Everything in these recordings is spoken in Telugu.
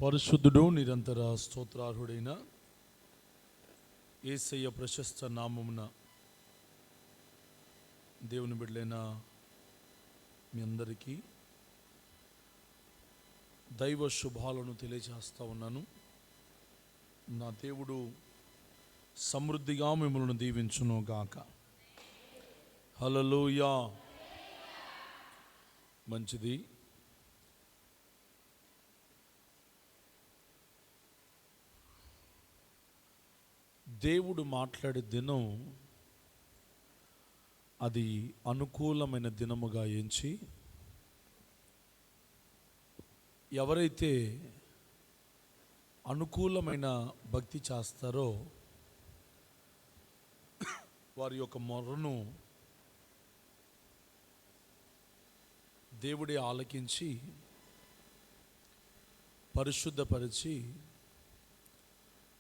పరిశుద్ధుడు నిరంతర స్తోత్రార్హుడైన యేసయ్య ప్రశస్త నామమున దేవుని బిడ్డలైన మీ అందరికీ దైవ శుభాలను తెలియజేస్తా ఉన్నాను. నా దేవుడు సమృద్ధిగా మిమ్మల్ని దీవించును గాక. హల్లెలూయా. మంచిది. దేవుడు మాట్లాడే దినం అది అనుకూలమైన దినముగా ఎంచి, ఎవరైతే అనుకూలమైన భక్తి చేస్తారో వారి యొక్క మొర్రను దేవుడే ఆలకించి పరిశుద్ధపరిచి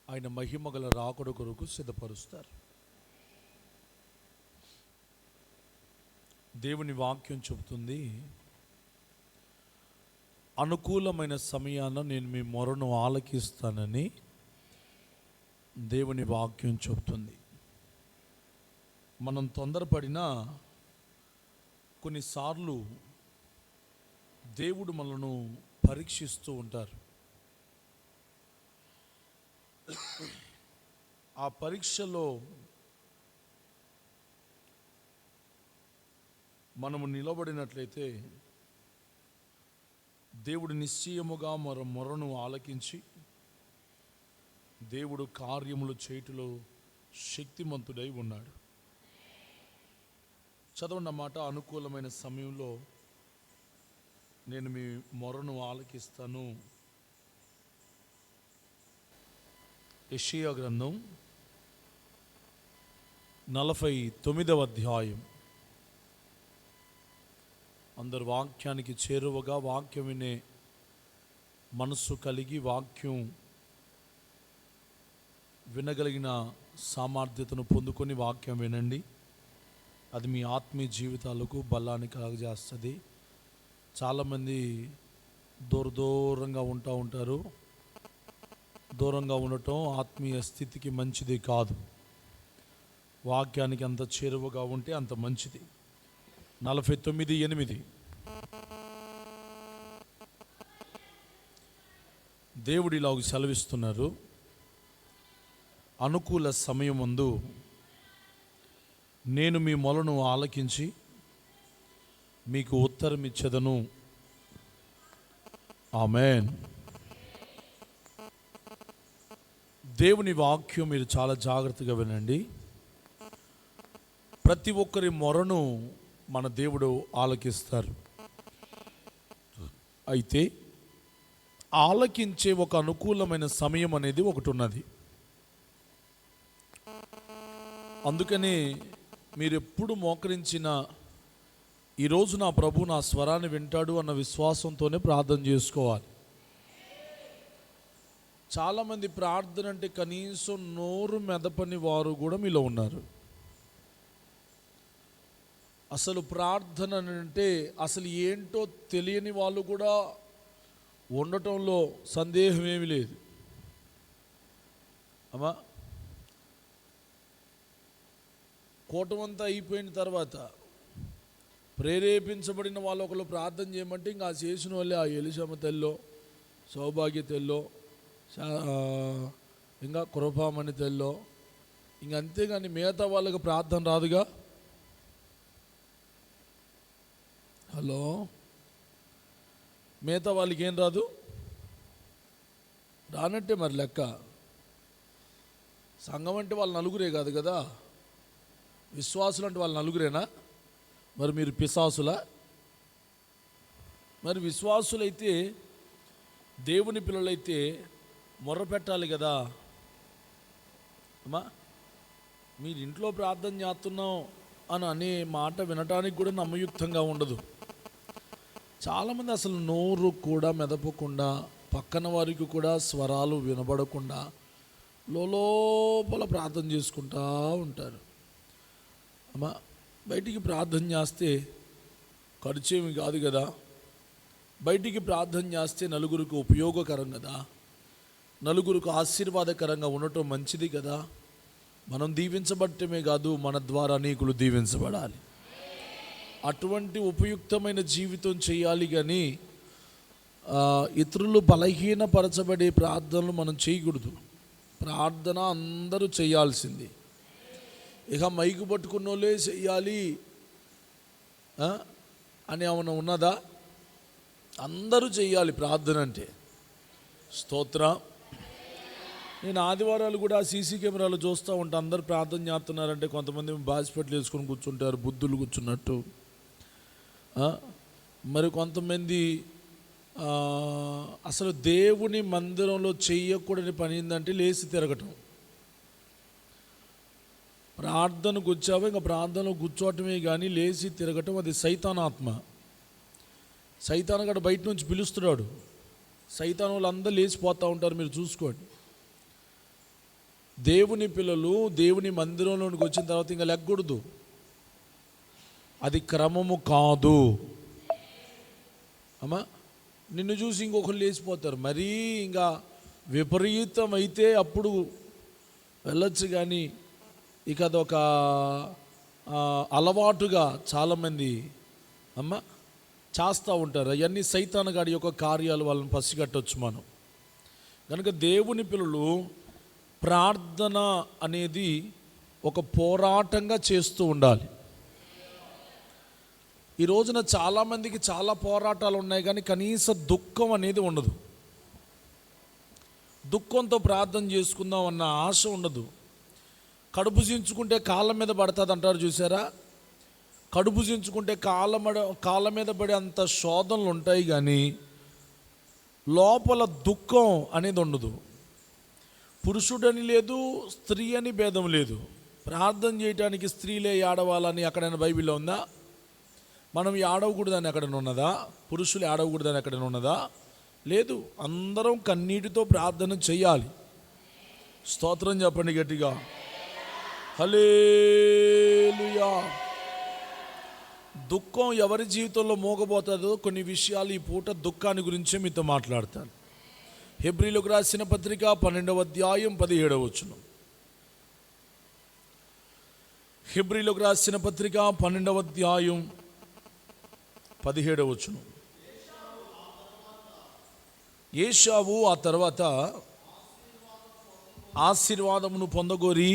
ఆయన మహిమగల రాకడ కొరకు సిద్ధపరుస్తారు. దేవుని వాక్యం చెబుతుంది, అనుకూలమైన సమయాన నేను మీ మొరను ఆలకిస్తానని దేవుని వాక్యం చెబుతుంది. మనం తొందరపడినా కొన్నిసార్లు దేవుడు మనను పరీక్షిస్తూ ఉంటారు. ఆ పరీక్షలో మనము నిలబడినట్లయితే దేవుడు నిశ్చయముగా మొరను ఆలకించి దేవుడు కార్యములు చేయుటలో శక్తిమంతుడై ఉన్నాడు. చదవండి అన్నమాట. అనుకూలమైన సమయంలో నేను మీ మొరను ఆలకిస్తాను. యెషయా గ్రంథం 49వ అధ్యాయం. అందరు వాక్యానికి చేరువగా వాక్యం వినే మనస్సు కలిగి వాక్యం వినగలిగిన సామర్థ్యతను పొందుకొని వాక్యం వినండి. అది మీ ఆత్మీయ జీవితాలకు బలాన్ని కలగజేస్తుంది. చాలామంది దూరంగా ఉంటారు. దూరంగా ఉండటం ఆత్మీయ స్థితికి మంచిది కాదు. వాక్యానికి అంత చేరువగా ఉంటే అంత మంచిది. 49:8 దేవుడు ఇలా సెలవిస్తున్నారు, అనుకూల సమయమందు నేను మీ మొలను ఆలకించి మీకు ఉత్తరం ఇచ్చెదను. ఆమేన్. దేవుని వాక్యం మీరు చాలా జాగ్రత్తగా వినండి. ప్రతి ఒక్కరి మొరను మన దేవుడు ఆలకిస్తారు. అయితే ఆలకించే ఒక అనుకూలమైన సమయం అనేది ఒకటి ఉన్నది. అందుకనే మీరు ఎప్పుడు మోకరించిన ఈరోజు నా ప్రభు నా స్వరాన్ని వింటాడు అన్న విశ్వాసంతోనే ప్రార్థన చేసుకోవాలి. చాలామంది ప్రార్థన అంటే కనీసం నోరు మెదపని వారు కూడా మీలో ఉన్నారు. అసలు ప్రార్థన అంటే అసలు ఏంటో తెలియని వాళ్ళు కూడా ఉండటంలో సందేహం ఏమీ లేదు. అమ్మా, కూటమంతా అయిపోయిన తర్వాత ప్రేరేపించబడిన వాళ్ళు ఒకళ్ళు ప్రార్థన చేయమంటే ఇంకా ఆ చేసిన వాళ్ళే ఆ ఎలిషమ్మ తెల్లో, సౌభాగ్య తెల్లో, ఇంకా కృపామణి తెల్లో, ఇంక అంతేగాని మిగతా వాళ్ళకి ప్రార్థన రాదుగా. హలో, మిగతా వాళ్ళకి ఏం రాదు? రానట్టే మరి లెక్క. సంఘం అంటే వాళ్ళు నలుగురే కాదు కదా. విశ్వాసులు అంటే వాళ్ళు నలుగురేనా? మరి మీరు పిశాసులా? మరి విశ్వాసులైతే దేవుని పిల్లలైతే మొర్ర పెట్టాలి కదా. అమ్మా, మీరు ఇంట్లో ప్రార్థన చేస్తున్నాం అని అనే మాట వినటానికి కూడా నమ్మయుక్తంగా ఉండదు. చాలామంది అసలు నోరు కూడా మెదపకుండా, పక్కన వారికి కూడా స్వరాలు వినబడకుండా లోపల ప్రార్థన చేసుకుంటూ ఉంటారు. అమ్మా, బయటికి ప్రార్థన చేస్తే ఖర్చు ఏమి కాదు కదా. బయటికి ప్రార్థన చేస్తే నలుగురికి ఉపయోగకరం కదా, నలుగురికి ఆశీర్వాదకరంగా ఉండటం మంచిది కదా. మనం దీవించబడటమే కాదు, మన ద్వారా అనేకులు దీవించబడాలి. అటువంటి ఉపయుక్తమైన జీవితం చేయాలి. కానీ ఇతరులు బలహీనపరచబడే ప్రార్థనలు మనం చేయకూడదు. ప్రార్థన అందరూ చేయాల్సింది. ఇక మైకు పట్టుకున్న వాళ్ళే చెయ్యాలి అని ఏమైనా ఉన్నదా? అందరూ చెయ్యాలి ప్రార్థన అంటే. స్తోత్రం. నేను ఆదివారాలు కూడా సీసీ కెమెరాలు చూస్తూ ఉంటాను. అందరు ప్రార్థన చేస్తున్నారంటే కొంతమంది బాసిపెట్లు వేసుకొని కూర్చుంటారు, బుద్ధులు కూర్చున్నట్టు. మరి కొంతమంది అసలు దేవుని మందిరంలో చెయ్యకూడని పని ఏంటంటే లేచి తిరగటం. ప్రార్థనకు వచ్చావో ఇంకా ప్రార్థనలో కూర్చోవటమే కానీ లేచి తిరగటం అది సైతానాత్మ. సైతాన్ గడ బయట నుంచి పిలుస్తున్నాడు. సైతాన్ వాళ్ళు అందరూ లేచిపోతూ ఉంటారు, మీరు చూసుకోండి. దేవుని పిల్లలు దేవుని మందిరంలోనికి వచ్చిన తర్వాత ఇంకా లెగ్గకూడదు. అది క్రమము కాదు అమ్మా. నిన్ను చూసి ఇంకొకరు లేచిపోతారు. మరీ ఇంకా విపరీతం అయితే అప్పుడు వెళ్ళొచ్చు. కానీ ఇక అదొక అలవాటుగా చాలామంది చేస్తూ ఉంటారు. అవన్నీ సైతాను గాడి యొక్క కార్యాలు, వాళ్ళని పసిగట్టవచ్చు మనం. కనుక దేవుని పిల్లలు ప్రార్థన అనేది ఒక పోరాటంగా చేస్తూ ఉండాలి. ఈ రోజున చాలామందికి చాలా పోరాటాలు ఉన్నాయి, కానీ కనీస దుఃఖం అనేది ఉండదు. దుఃఖంతో ప్రార్థన చేసుకుందాం అన్న ఆశ ఉండదు. కడుపు చించుకుంటే కాళ్ళ మీద పడుతుంది అంటారు చూసారా? కడుపు చించుకుంటే కాళ్ళ మీద పడే అంత శోధనలు ఉంటాయి, కానీ లోపల దుఃఖం అనేది ఉండదు. పురుషుడని లేదు, స్త్రీ అని భేదం లేదు. ప్రార్థన చేయడానికి స్త్రీలే ఆడవాళ్ళని ఎక్కడైనా బైబిల్లో ఉందా? మనం ఆడవకూడదని ఎక్కడైనా ఉన్నదా? పురుషులు ఆడవకూడదని ఎక్కడైనా ఉన్నదా? లేదు. అందరం కన్నీటితో ప్రార్థన చేయాలి. స్తోత్రం చెప్పండి గట్టిగా. హల్లెలూయా. దుఃఖం ఎవరి జీవితంలో మోగబోతుందో కొన్ని విషయాలు ఈ పూట దుఃఖాన్ని గురించే మీతో మాట్లాడతాను. హెబ్రీలకు రాసిన పత్రిక 12వ అధ్యాయం 17వ వచనం. హెబ్రీలకు రాసిన పత్రిక 12వ అధ్యాయం 17వ వచనం. ఏశావు ఆ తర్వాత ఆశీర్వాదమును పొందగోరి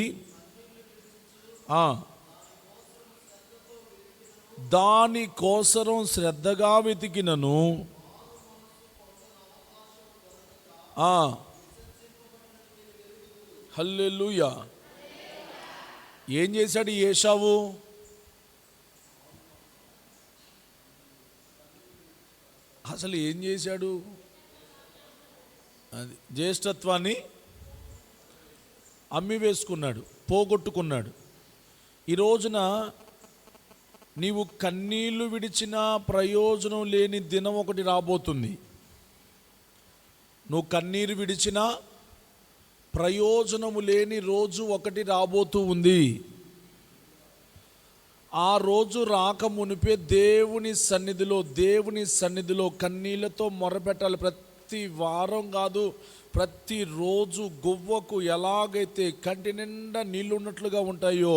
దాని కోసరం శ్రద్ధగా వెతికినను హల్లెలూయా. ఏం చేశాడు ఏశావు? అసలు ఏం చేశాడు? అది జ్యేష్ఠత్వాన్ని అమ్మి వేసుకున్నాడు, పోగొట్టుకున్నాడు. ఈ రోజున నీవు కన్నీళ్లు విడిచినా ప్రయోజనం లేని దినం ఒకటి రాబోతుంది. నువ్వు కన్నీరు విడిచినా ప్రయోజనము లేని రోజు ఒకటి రాబోతూ ఉంది. ఆ రోజు రాక మునిపే దేవుని సన్నిధిలో కన్నీళ్లతో మొరపెట్టాలి. ప్రతి వారం కాదు, ప్రతిరోజు గువ్వకు ఎలాగైతే కంటి నిండా నీళ్ళు ఉన్నట్లుగా ఉంటాయో,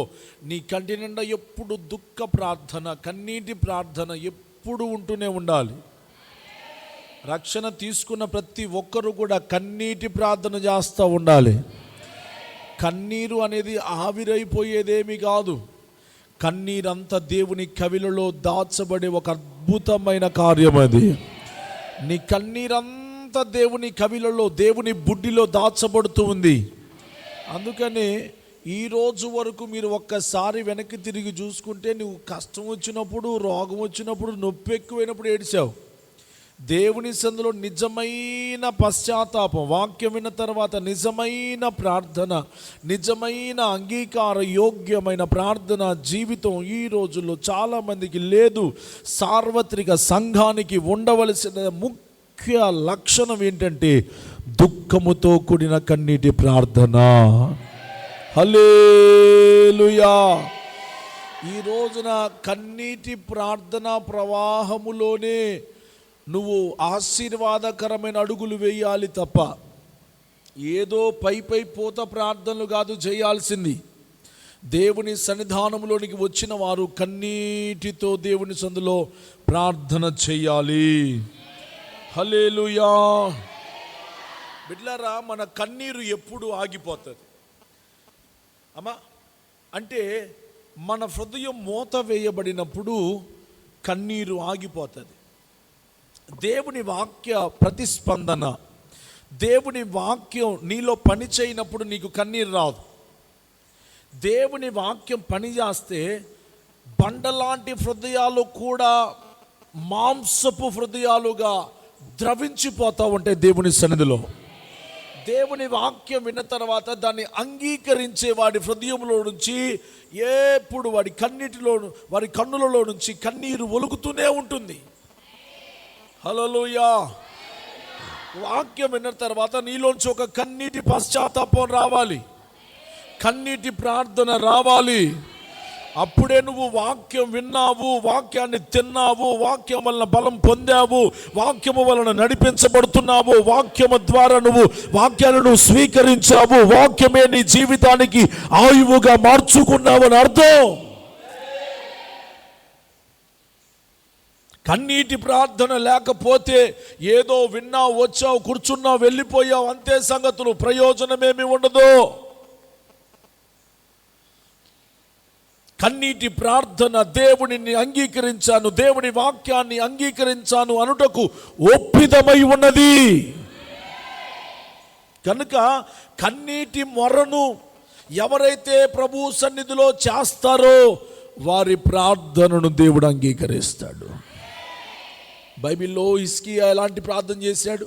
నీ కంటి నిండా ఎప్పుడు దుఃఖ ప్రార్థన, కన్నీటి ప్రార్థన ఎప్పుడు ఉంటూనే ఉండాలి. రక్షణ తీసుకున్న ప్రతి ఒక్కరు కూడా కన్నీటి ప్రార్థన చేస్తూ ఉండాలి. కన్నీరు అనేది ఆవిరైపోయేదేమీ కాదు. కన్నీరంతా దేవుని కవిలలో దాచబడే ఒక అద్భుతమైన కార్యం అది. నీ కన్నీరంతా దేవుని కవిలలో, దేవుని బుడ్డిలో దాచబడుతూ ఉంది. అందుకనే ఈ రోజు వరకు మీరు ఒక్కసారి వెనక్కి తిరిగి చూసుకుంటే, నువ్వు కష్టం వచ్చినప్పుడు, రోగం వచ్చినప్పుడు, నొప్పి ఎక్కువైనప్పుడు ఏడ్చావు. దేవుని సందులో నిజమైన పశ్చాత్తాపం, వాక్యం విన్న తర్వాత నిజమైన ప్రార్థన, నిజమైన అంగీకార యోగ్యమైన ప్రార్థన జీవితం ఈ రోజుల్లో చాలామందికి లేదు. సార్వత్రిక సంఘానికి ఉండవలసిన ముఖ్య లక్షణం ఏంటంటే దుఃఖముతో కూడిన కన్నీటి ప్రార్థన. హల్లెలూయా. ఈ రోజున కన్నీటి ప్రార్థన ప్రవాహములోనే నువ్వు ఆశీర్వాదకరమైన అడుగులు వేయాలి తప్ప ఏదో పై పూత ప్రార్థనలు కాదు చేయాల్సింది. దేవుని సన్నిధానంలోనికి వచ్చిన వారు కన్నీటితో దేవుని సందులో ప్రార్థన చేయాలి. హల్లెలూయా. బిడ్డలారా, మన కన్నీరు ఎప్పుడు ఆగిపోతుంది అమ్మా అంటే మన హృదయం మూత వేయబడినప్పుడు కన్నీరు ఆగిపోతుంది. దేవుని వాక్య ప్రతిస్పందన, దేవుని వాక్యం నీలో పని చేయనప్పుడు నీకు కన్నీరు రాదు. దేవుని వాక్యం పని చేస్తే బండలాంటి హృదయాలు కూడా మాంసపు హృదయాలుగా ద్రవించిపోతూ ఉంటాయి దేవుని సన్నిధిలో. దేవుని వాక్యం విన్న తర్వాత దాన్ని అంగీకరించే వాడి హృదయంలో నుంచి ఎప్పుడు వాడి కన్నులలో నుంచి కన్నీరు ఒలుగుతూనే ఉంటుంది. హల్లెలూయా. వాక్యం విన్న తర్వాత నీలోంచి ఒక కన్నీటి పశ్చాత్తాపం రావాలి, కన్నీటి ప్రార్థన రావాలి. అప్పుడే నువ్వు వాక్యం విన్నావు, వాక్యాన్ని తిన్నావు, వాక్యం వలన బలం పొందావు, వాక్యము వలన నడిపించబడుతున్నావు, వాక్యము ద్వారా నువ్వు వాక్యాలను స్వీకరించావు, వాక్యమే నీ జీవితానికి ఆయువుగా మార్చుకున్నావు అని అర్థం. కన్నీటి ప్రార్థన లేకపోతే ఏదో విన్నావు, వచ్చావు, కూర్చున్నావు, వెళ్ళిపోయావు, అంతే సంగతులు, ప్రయోజనమేమి ఉండదు. కన్నీటి ప్రార్థన దేవునిని అంగీకరించాను, దేవుని వాక్యాన్ని అంగీకరించాను అనుటకు ఒప్పిదమై ఉన్నది. కనుక కన్నీటి మొరను ఎవరైతే ప్రభు సన్నిధిలో చేస్తారో వారి ప్రార్థనను దేవుడు అంగీకరిస్తాడు. బైబిల్లో హిజ్కియా ఎలాంటి ప్రార్థన చేశాడు?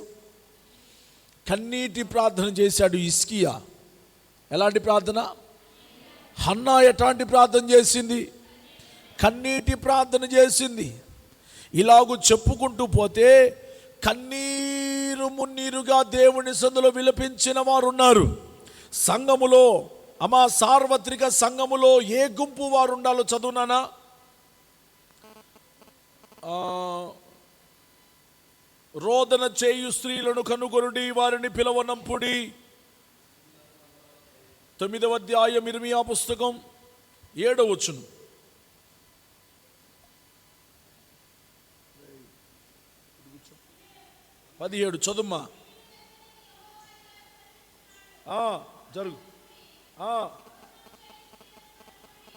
కన్నీటి ప్రార్థన చేశాడు హిజ్కియా. ఎలాంటి ప్రార్థన? హన్నా ఎట్లాంటి ప్రార్థన చేసింది? కన్నీటి ప్రార్థన చేసింది. ఇలాగూ చెప్పుకుంటూ పోతే కన్నీరు మున్నీరుగా దేవుని సందులో విలపించిన వారు ఉన్నారు. సంఘములో సార్వత్రిక సంఘములో ఏ గుంపు వారు ఉండాలో చదువునానా? రోదన చేయు స్త్రీలను కనుగొనుడి, వారిని పిలవనంపుడి. 9వ అధ్యాయం ఇర్మియా పుస్తకం 7వ వచనం. పదిహేడు చదుమ్మా. జరుగు.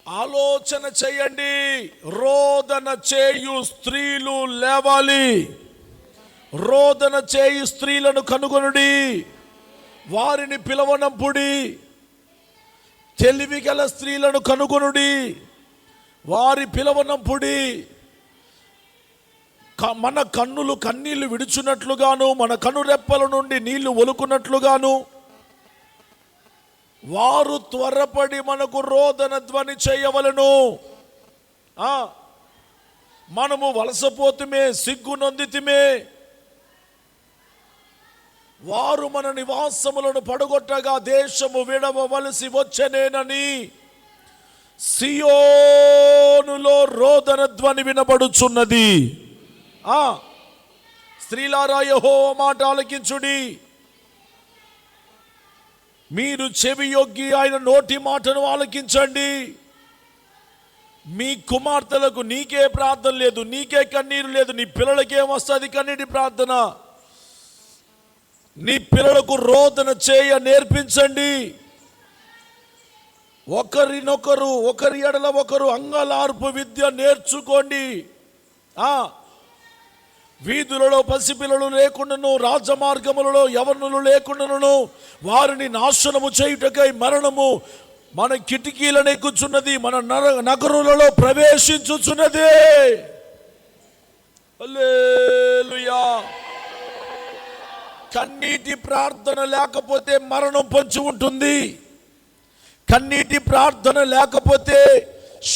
ఆలోచన చేయండి, రోదన చేయు స్త్రీలు లేవాలి. రోదన చేయు స్త్రీలను కనుగొనుడి, వారిని పిలవనంపుడి. తెలివిగల స్త్రీలను కనుగొనుడి, వారి పిలవనంపుడి. మన కన్నులు కన్నీళ్లు విడుచున్నట్లుగాను, మన కనురెప్పల నుండి నీళ్లు ఒలుకున్నట్లుగాను వారు త్వరపడి మనకు రోదన ధ్వని చేయవలెను. మనము వలసపోతుమే, సిగ్గు నొందితిమే. వారు మన నివాసములను పడగొట్టగా దేశము విడవవలసి వచ్చనేనని సియోనులో రోదన ధ్వని వినబడుచున్నది. స్త్రీలారా, యెహోవా మాట ఆలకించుడి. మీరు చెవియొగ్గి ఆయన నోటి మాటను ఆలకించండి. మీ కుమార్తెలకు నీకే ప్రార్థన లేదు, నీకే కన్నీరు లేదు, నీ పిల్లలకేమొస్తుంది కన్నీటి ప్రార్థన? నీ పిల్లలకు రోదన చేయ నేర్పించండి. ఒకరి ఎడల ఒకరు అంగలార్పు విద్య నేర్చుకోండి. వీధులలో పసిపిల్లలు లేకుండాను, రాజమార్గములలో యవనులు లేకుండాను వారిని నాశనము చేయుటకై మరణము మన కిటికీలను ఎక్కుచున్నది, మన నగరులలో ప్రవేశించుచున్నది. హల్లెలూయా. కన్నీటి ప్రార్థన లేకపోతే మరణం పొంచి ఉంటుంది. కన్నీటి ప్రార్థన లేకపోతే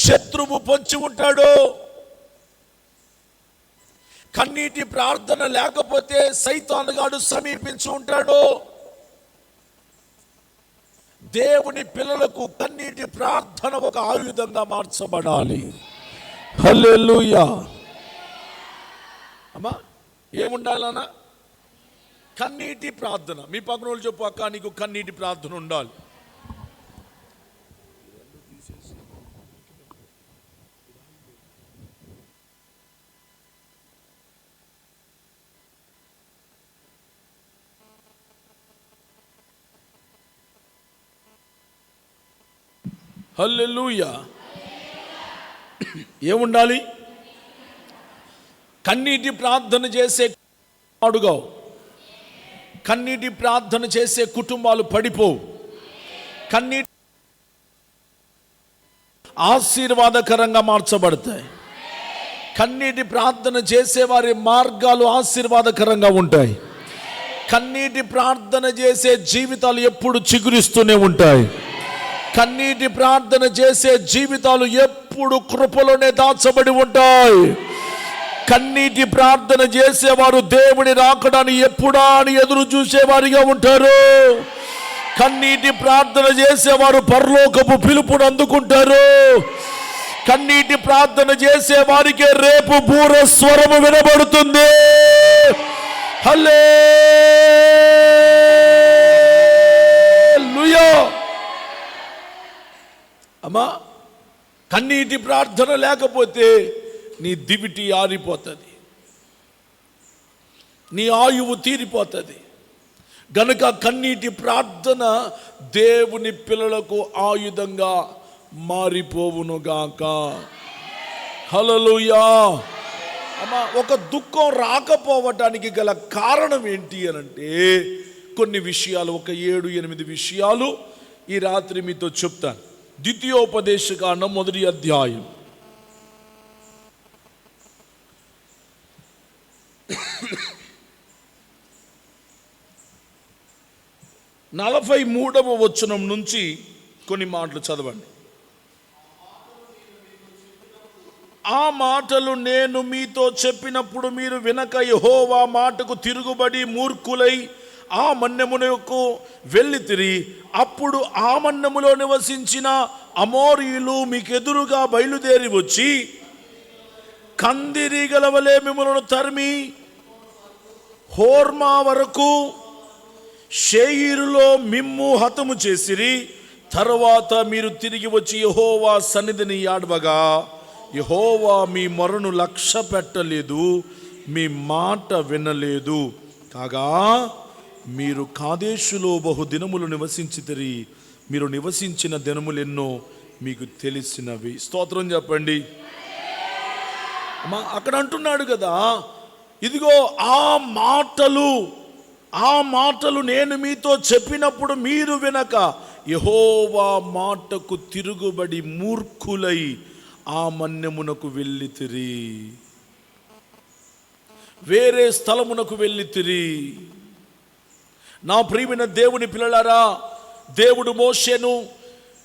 శత్రువు పొంచి ఉంటాడు. కన్నీటి ప్రార్థన లేకపోతే సైతానుగాడు సమీపించి ఉంటాడు. దేవుని పిల్లలకు కన్నీటి ప్రార్థన ఒక ఆయుధంగా మార్చబడాలి. హల్లెలూయా. అమ్మా, ఏముండాలన్నా? కన్నీటి ప్రార్థన. మీ పక్కన వాళ్ళు చెప్పు, అక్క నీకు కన్నీటి ప్రార్థన ఉండాలి. హల్లెలూయా. ఏముండాలి? కన్నీటి ప్రార్థన చేసే అడుగావు, కన్నీటి ప్రార్థన చేసే కుటుంబాలు పడిపోవు, కన్నీటి ఆశీర్వాదకరంగా మార్చబడతాయి. కన్నీటి ప్రార్థన చేసే వారి మార్గాలు ఆశీర్వాదకరంగా ఉంటాయి. కన్నీటి ప్రార్థన చేసే జీవితాలు ఎప్పుడు చిగురిస్తూనే ఉంటాయి. కన్నీటి ప్రార్థన చేసే జీవితాలు ఎప్పుడు కృపలోనే దాచబడి ఉంటాయి. కన్నీటి ప్రార్థన చేసేవారు దేవుని రాకడాన్ని ఎప్పుడా అని ఎదురు చూసేవారిగా ఉంటారు. కన్నీటి ప్రార్థన చేసేవారు పరలోకపు పిలుపును అందుకుంటారు. కన్నీటి ప్రార్థన చేసే వారికి రేపు బూర స్వరము వినబడుతుంది. హల్లెలూయా. అమ్మా, కన్నీటి ప్రార్థన లేకపోతే నీ దివిటి ఆరిపోతుంది, నీ ఆయువు తీరిపోతుంది. గనుక కన్నీటి ప్రార్థన దేవుని పిల్లలకు ఆయుధంగా మారిపోవునుగాక. హల్లెలూయా. అమ్మా, ఒక దుఃఖం రాకపోవటానికి గల కారణం ఏంటి అనంటే కొన్ని విషయాలు, ఒక 7-8 విషయాలు ఈ రాత్రి మీతో చెప్తాను. ద్వితీయోపదేశకాండం 1వ అధ్యాయం 43వ వచనం నుంచి కొన్ని మాటలు చదవండి. ఆ మాటలు నేను మీతో చెప్పినప్పుడు మీరు వినక యెహోవా మాటకు తిరుగుబడి మూర్ఖులై ఆ మన్యమునకు వెళ్ళితిరి. అప్పుడు ఆ మన్యములో నివసించిన అమోరీయులు మీకెదురుగా బయలుదేరి వచ్చి కందిరీగల వలె మిమ్మలను తరిమి హోర్మా వరకు షేయిరులో మిమ్ము హతము చేసిరి. తర్వాత మీరు తిరిగి వచ్చి యెహోవా సన్నిధిని యాడవగా యెహోవా మీ మొరను లక్ష్య పెట్టలేదు, మీ మాట వినలేదు. కాగా మీరు కాదేశులో బహుదినములు నివసించితిరి. మీరు నివసించిన దినములెన్నో మీకు తెలిసినవి. స్తోత్రం చెప్పండి. అక్కడ అంటున్నాడు కదా, ఇదిగో ఆ మాటలు నేను మీతో చెప్పినప్పుడు మీరు వినక యెహోవా మాటకు తిరుగుబడి మూర్ఖులై ఆ మన్యమునకు వెళ్ళితిరి, వేరే స్థలమునకు వెళ్ళితిరి. నా ప్రియమైన దేవుని పిల్లలారా, దేవుడు మోషేను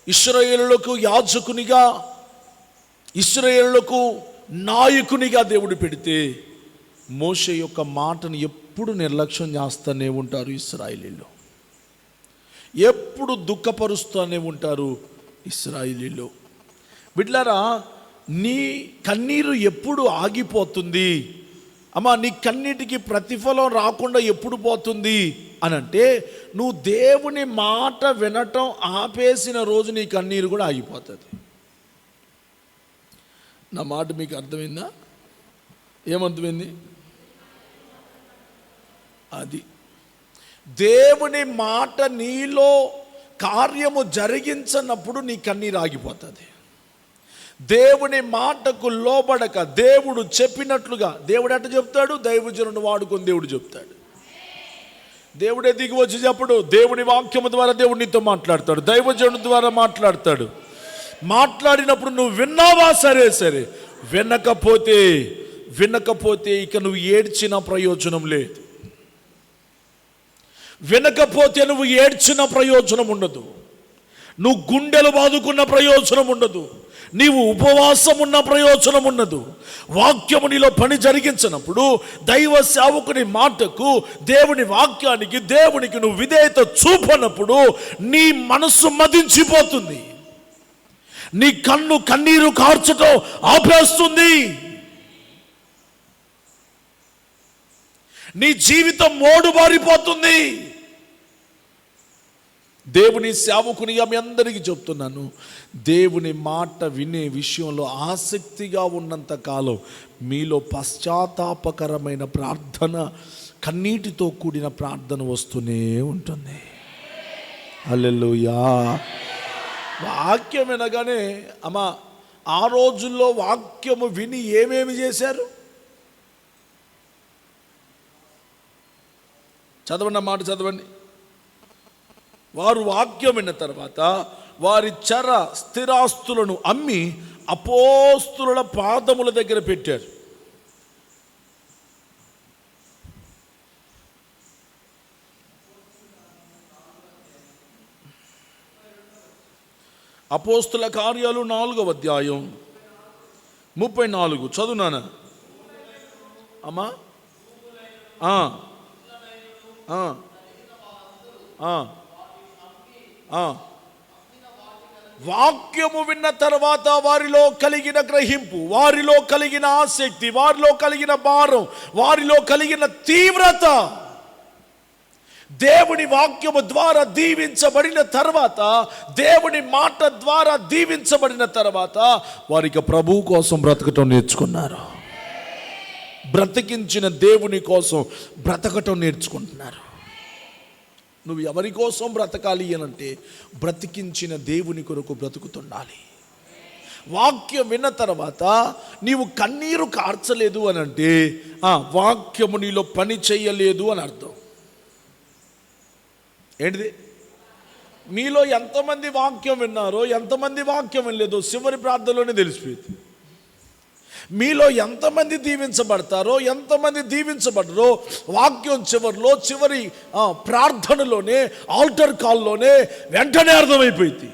ఇశ్రాయేలులకు యాజకునిగా, ఇశ్రాయేలులకు నాయకునిగా దేవుడు పెడితే మోషే యొక్క మాటను ఎప్పుడు నిర్లక్ష్యం చేస్తూనే ఉంటారు ఇశ్రాయేలీలు. ఎప్పుడు దుఃఖపరుస్తూనే ఉంటారు ఇశ్రాయేలీలు. బిడ్డలారా, నీ కన్నీరు ఎప్పుడు ఆగిపోతుంది? అమ్మా, నీ కన్నీటికి ప్రతిఫలం రాకుండా ఎప్పుడు పోతుంది అని అంటే, నువ్వు దేవుని మాట వినటం ఆపేసిన రోజు నీ కన్నీరు కూడా ఆగిపోతుంది. నా మాట మీకు అర్థమైందా? ఏమర్థమైంది? అది దేవుని మాట నీలో కార్యము జరిగించనప్పుడు నీ కన్నీరు ఆగిపోతుంది. దేవుని మాటకు లోబడక దేవుడు చెప్పినట్లుగా, దేవుడు ఎట్ట చెప్తాడు? దైవజనుడు వాడుకొని దేవుడు చెప్తాడు. దేవుడే దిగి వచ్చి చెప్పడు. దేవుని వాక్యము ద్వారా దేవుడు నీతో మాట్లాడతాడు, దైవజనుడి ద్వారా మాట్లాడతాడు. మాట్లాడినప్పుడు నువ్వు విన్నావా? సరే, వినకపోతే ఇక నువ్వు ఏడ్చిన ప్రయోజనం లేదు. వినకపోతే నువ్వు ఏడ్చిన ప్రయోజనం ఉండదు, నువ్వు గుండెలు బాదుకున్న ప్రయోజనం ఉండదు, నీవు ఉపవాసం ఉన్న ప్రయోజనం ఉండదు. వాక్యము నీలో పని జరిగించినప్పుడు, దైవ సేవకుని మాటకు, దేవుని వాక్యానికి, దేవునికి నువ్వు విధేయత చూపనప్పుడు నీ మనస్సు మదించిపోతుంది, నీ కన్నీరు కార్చటం ఆపేస్తుంది. నీ జీవితం మోడుబారిపోతుంది. దేవుని సేవకునిగా మీ అందరికీ చెప్తున్నాను, దేవుని మాట వినే విషయంలో ఆసక్తిగా ఉన్నంత కాలం మీలో పశ్చాత్తాపకరమైన ప్రార్థన, కన్నీటితో కూడిన ప్రార్థన వస్తూనే ఉంటుంది. హల్లెలూయా. వాక్యం వినగానే అమ్మా, ఆ రోజుల్లో వాక్యము విని ఏమేమి చేశారు? చదవండి, మాట చదవండి. వారు వాక్యం విన్న తర్వాత వారి చెర స్థిరాస్తులను అమ్మి అపోస్తుల పాదముల దగ్గర పెట్టారు. అపోస్తుల కార్యాలు 4వ అధ్యాయం 34 చదువునానా అమ్మా? వాక్యము విన్న తర్వాత వారిలో కలిగిన గ్రహింపు, వారిలో కలిగిన ఆసక్తి, వారిలో కలిగిన భారం, వారిలో కలిగిన తీవ్రత, దేవుని వాక్యము ద్వారా దీవించబడిన తర్వాత, దేవుని మాట ద్వారా దీవించబడిన తర్వాత వారికి ప్రభువు కోసం బ్రతకటం నేర్చుకున్నారు. బ్రతికించిన దేవుని కోసం బ్రతకటం నేర్చుకుంటున్నారు. నువ్వు ఎవరి కోసం బ్రతకాలి అనంటే బ్రతికించిన దేవుని కొరకు బ్రతుకుతుండాలి. వాక్యం విన్న తర్వాత నీవు కన్నీరు కార్చలేదు అనంటే వాక్యము నీలో పని చేయలేదు అని అర్థం. ఏంటిది? మీలో ఎంతమంది వాక్యం విన్నారో, ఎంతమంది వాక్యం వినలేదో చివరి ప్రార్థనలోనే తెలిసిపోయింది. మీలో ఎంతమంది దీవించబడతారో, ఎంతమంది దీవించబడరో వాక్యం చివరి ప్రార్థనలోనే, ఆల్టర్ కాల్లోనే వెంటనే అర్థమైపోయింది.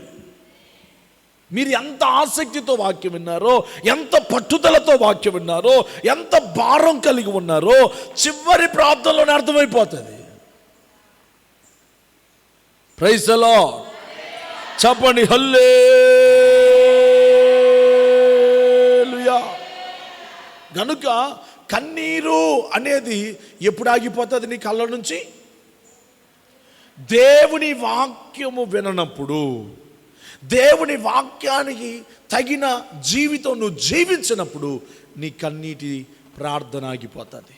మీరు ఎంత ఆసక్తితో వాక్యం విన్నారో, ఎంత పట్టుదలతో వాక్యం విన్నారో, ఎంత భారం కలిగి ఉన్నారో చివరి ప్రార్థనలోనే అర్థమైపోతుంది. Praise the Lord. చెప్పండి హల్లెలూయా. గనుక కన్నీరు అనేది ఎప్పుడు ఆగిపోతుంది నీ కళ్ళ నుంచి? దేవుని వాక్యము విననప్పుడు, దేవుని వాక్యానికి తగిన జీవితం నువ్వు జీవించినప్పుడు నీ కన్నీటి ప్రార్థన ఆగిపోతుంది.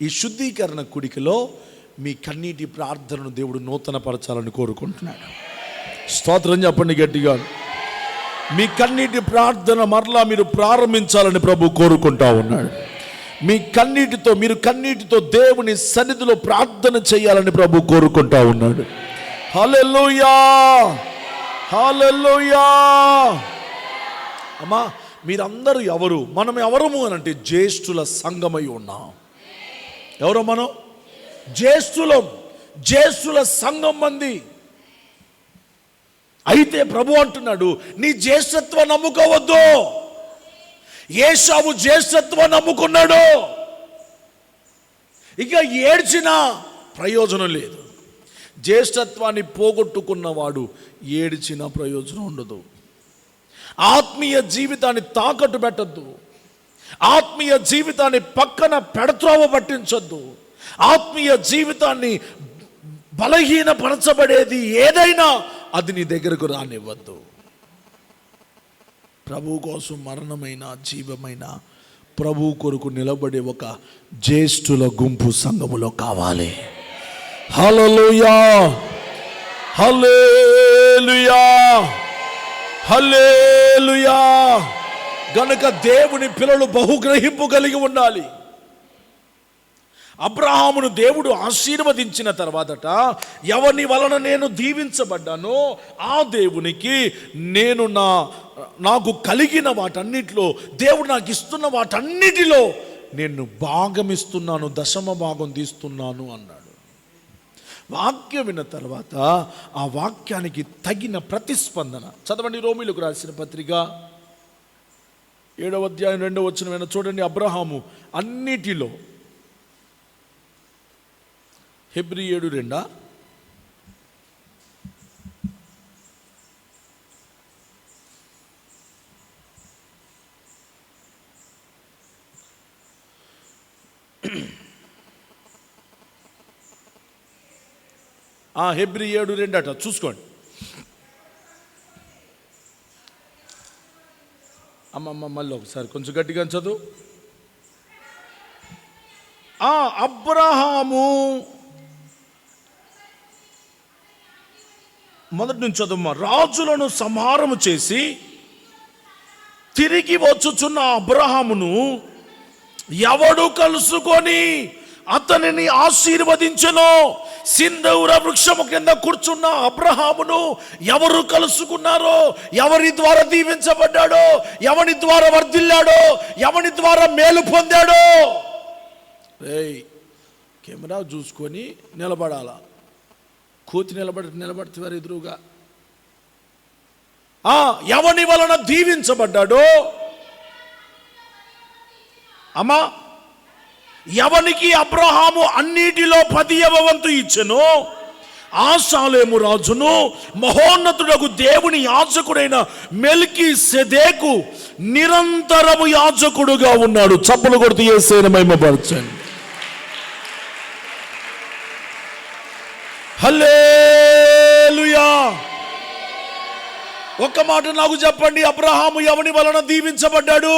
ఈ శుద్ధీకరణ కుడికలో మీ కన్నీటి ప్రార్థనను దేవుడు నూతనపరచాలని కోరుకుంటున్నాడు. స్తోత్రం చెప్పండి గట్టిగా. మీ కన్నీటి ప్రార్థన మరలా మీరు ప్రారంభించాలని ప్రభు కోరుకుంటా ఉన్నాడు. మీరు కన్నీటితో దేవుని సన్నిధిలో ప్రార్థన చేయాలని ప్రభు కోరుకుంటా ఉన్నాడు. హల్లెలూయా, హల్లెలూయా. అమ్మా, మీరందరూ ఎవరు? మనం ఎవరము అని అంటే జ్యేష్ఠుల సంఘమై ఉన్నాం. ఎవరో మనం? జ్యేష్ఠుల సంఘం మంది. అయితే ప్రభు అంటున్నాడు, నీ జ్యేష్ఠత్వం నమ్ముకోవద్దు. ఏశావు జ్యేష్ఠత్వం నమ్ముకున్నాడు. ఇక ఏడ్చినా ప్రయోజనం లేదు. జ్యేష్ఠత్వాన్ని పోగొట్టుకున్నవాడు ఏడ్చిన ప్రయోజనం ఉండదు. ఆత్మీయ జీవితాన్ని తాకట్టు పెట్టద్దు. ఆత్మీయ జీవితాన్ని పక్కన పెడత్రోవ పట్టించొద్దు. ఆత్మీయ జీవితాన్ని బలహీనపరచబడేది ఏదైనా అది నీ దగ్గరకు రానివ్వద్దు. ప్రభు కోసం మరణమైన జీవమైన ప్రభు కొరకు నిలబడే ఒక జ్యేష్ఠుల గుంపు సంఘములో కావాలి. హల్లెలూయా, హల్లెలూయా, హల్లెలూయా. గనుక దేవుని పిల్లలు బహుగ్రహింపు కలిగి ఉండాలి. అబ్రహామును దేవుడు ఆశీర్వదించిన తర్వాతట, ఎవని వలన నేను దీవించబడ్డానో ఆ దేవునికి నేను నాకు కలిగిన వాటన్నిటిలో, దేవుడు నాకు ఇస్తున్న వాటన్నిటిలో నేను భాగమిస్తున్నాను, దశమ భాగం తీస్తున్నాను అన్నాడు. వాక్యం విన్న తర్వాత ఆ వాక్యానికి తగిన ప్రతిస్పందన. చదవండి రోమీయులకు రాసిన పత్రిక 7వ అధ్యాయం 2వ వచనం చూడండి. అబ్రహాము అన్నిటిలో, హెబ్రీ 7:2, హెబ్రీ 7:2 అట, చూసుకోండి. అమ్మమ్మ మళ్ళీ ఒకసారి కొంచెం గట్టిగా చదువు. అబ్రహాము మొదటి నుంచి చదువు. రాజులను సంహారము చేసి తిరిగి వచ్చుచున్న అబ్రహామును ఎవడు కలుసుకొని అతనిని ఆశీర్వదించెనో, సింధూర వృక్షము కింద కూర్చున్న అబ్రహామును ఎవరు కలుసుకున్నారో, ఎవరి ద్వారా దీవించబడ్డాడో, ఎవరి ద్వారా వర్ధిల్లాడో, ఎవరి ద్వారా మేలు పొందాడో, కెమెరా చూసుకొని నిలబడాలా. కోతి నిలబడితే వారు ఎదురుగా ఎవని వలన దీవించబడ్డాడో, అమ్మా ఎవనికి అబ్రహాము అన్నిటిలో 10వ వంతు ఇచ్చెను, ఆ షాలేము రాజును మహోన్నతుడకు దేవుని యాజకుడైన మెల్కీసెదెకు నిరంతరము యాజకుడుగా ఉన్నాడు. చప్పలు కొడుతూ యేసుని మహిమపరచండి. హల్లెలూయా. ఒక్క మాట నాకు చెప్పండి, అబ్రహాము ఎవని వలన దీవించబడ్డాడు?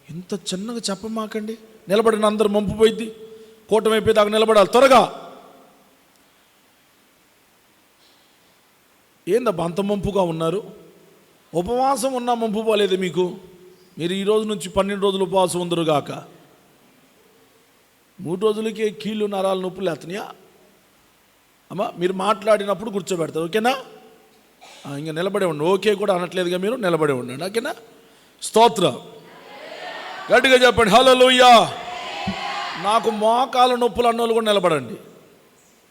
ఇంత చిన్నగా చెప్పమాకండి. నిలబడిన అందరూ మంపు పోయింది, కూటమైపోయి దాకా నిలబడాలి త్వరగా. ఏందబ్బా అంత మంపుగా ఉన్నారు? ఉపవాసం ఉన్నా మంపు పోలేదు మీకు? మీరు ఈ రోజు నుంచి 12 రోజులు ఉపవాసం ఉందరుగాక. 3 రోజులకే కీళ్ళు నరాలు నొప్పులు లేస్తున్నాయా? అమ్మా మీరు మాట్లాడినప్పుడు కూర్చోబెడతారు, ఓకేనా? ఇంకా నిలబడే ఉండండి. ఓకే కూడా అనట్లేదుగా, మీరు నిలబడే ఉండండి, ఓకేనా? స్తోత్రం. గట్టిగా చెప్పండి హల్లెలూయా. నాకు మోకాల నొప్పులు అన్నోళ్ళు కూడా నిలబడండి.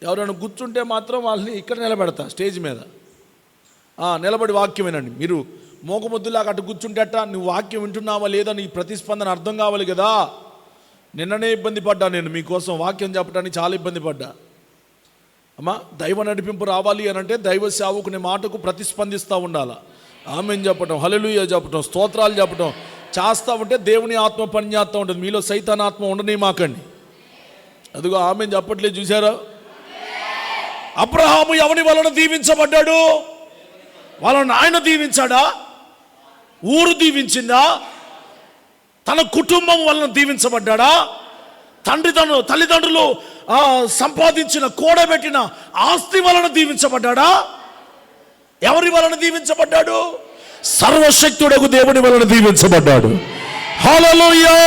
ఎవరైనా కూర్చుంటే మాత్రం వాళ్ళని ఇక్కడ నిలబెడతా, స్టేజ్ మీద నిలబడి వాక్యం వినండి. మీరు మోకముద్దులాగా అటు కూర్చుంటే అట్ట నువ్వు వాక్యం వింటున్నావా లేదా నీ ప్రతిస్పందన అర్థం కావాలి కదా. నిన్ననే ఇబ్బంది పడ్డా, నేను మీకోసం వాక్యం చెప్పడానికి చాలా ఇబ్బంది పడ్డా. అమ్మా దైవ నడిపింపు రావాలి అని అంటే దైవ సేవకుని మాటకు ప్రతిస్పందిస్తూ ఉండాలి. ఆమేన్ చెప్పటం, హల్లెలూయా చెప్పటం, స్తోత్రాలు చెప్పటం చేస్తూ ఉంటే దేవుని ఆత్మ పనిచేస్తూ ఉంటుంది. మీలో సైతాన్ ఆత్మ ఉండని మాకండి. అదిగో ఆమేన్ చెప్పట్లేదు, చూసారా? అబ్రహాము ఎవని వలన దీవించబడ్డాడు? వాళ్ళని ఆయన దీవించాడా? ఊరు దీవించిందా? తన కుటుంబం వలన దీవించబడ్డాడా? తల్లిదండ్రులు సంపాదించిన కూడబెట్టిన ఆస్తి వలన దీవించబడ్డాడా? ఎవరి వలన దీవించబడ్డాడు? సర్వశక్తుడకు దేవుని వలన దీవించబడ్డాడు. హల్లెలూయా.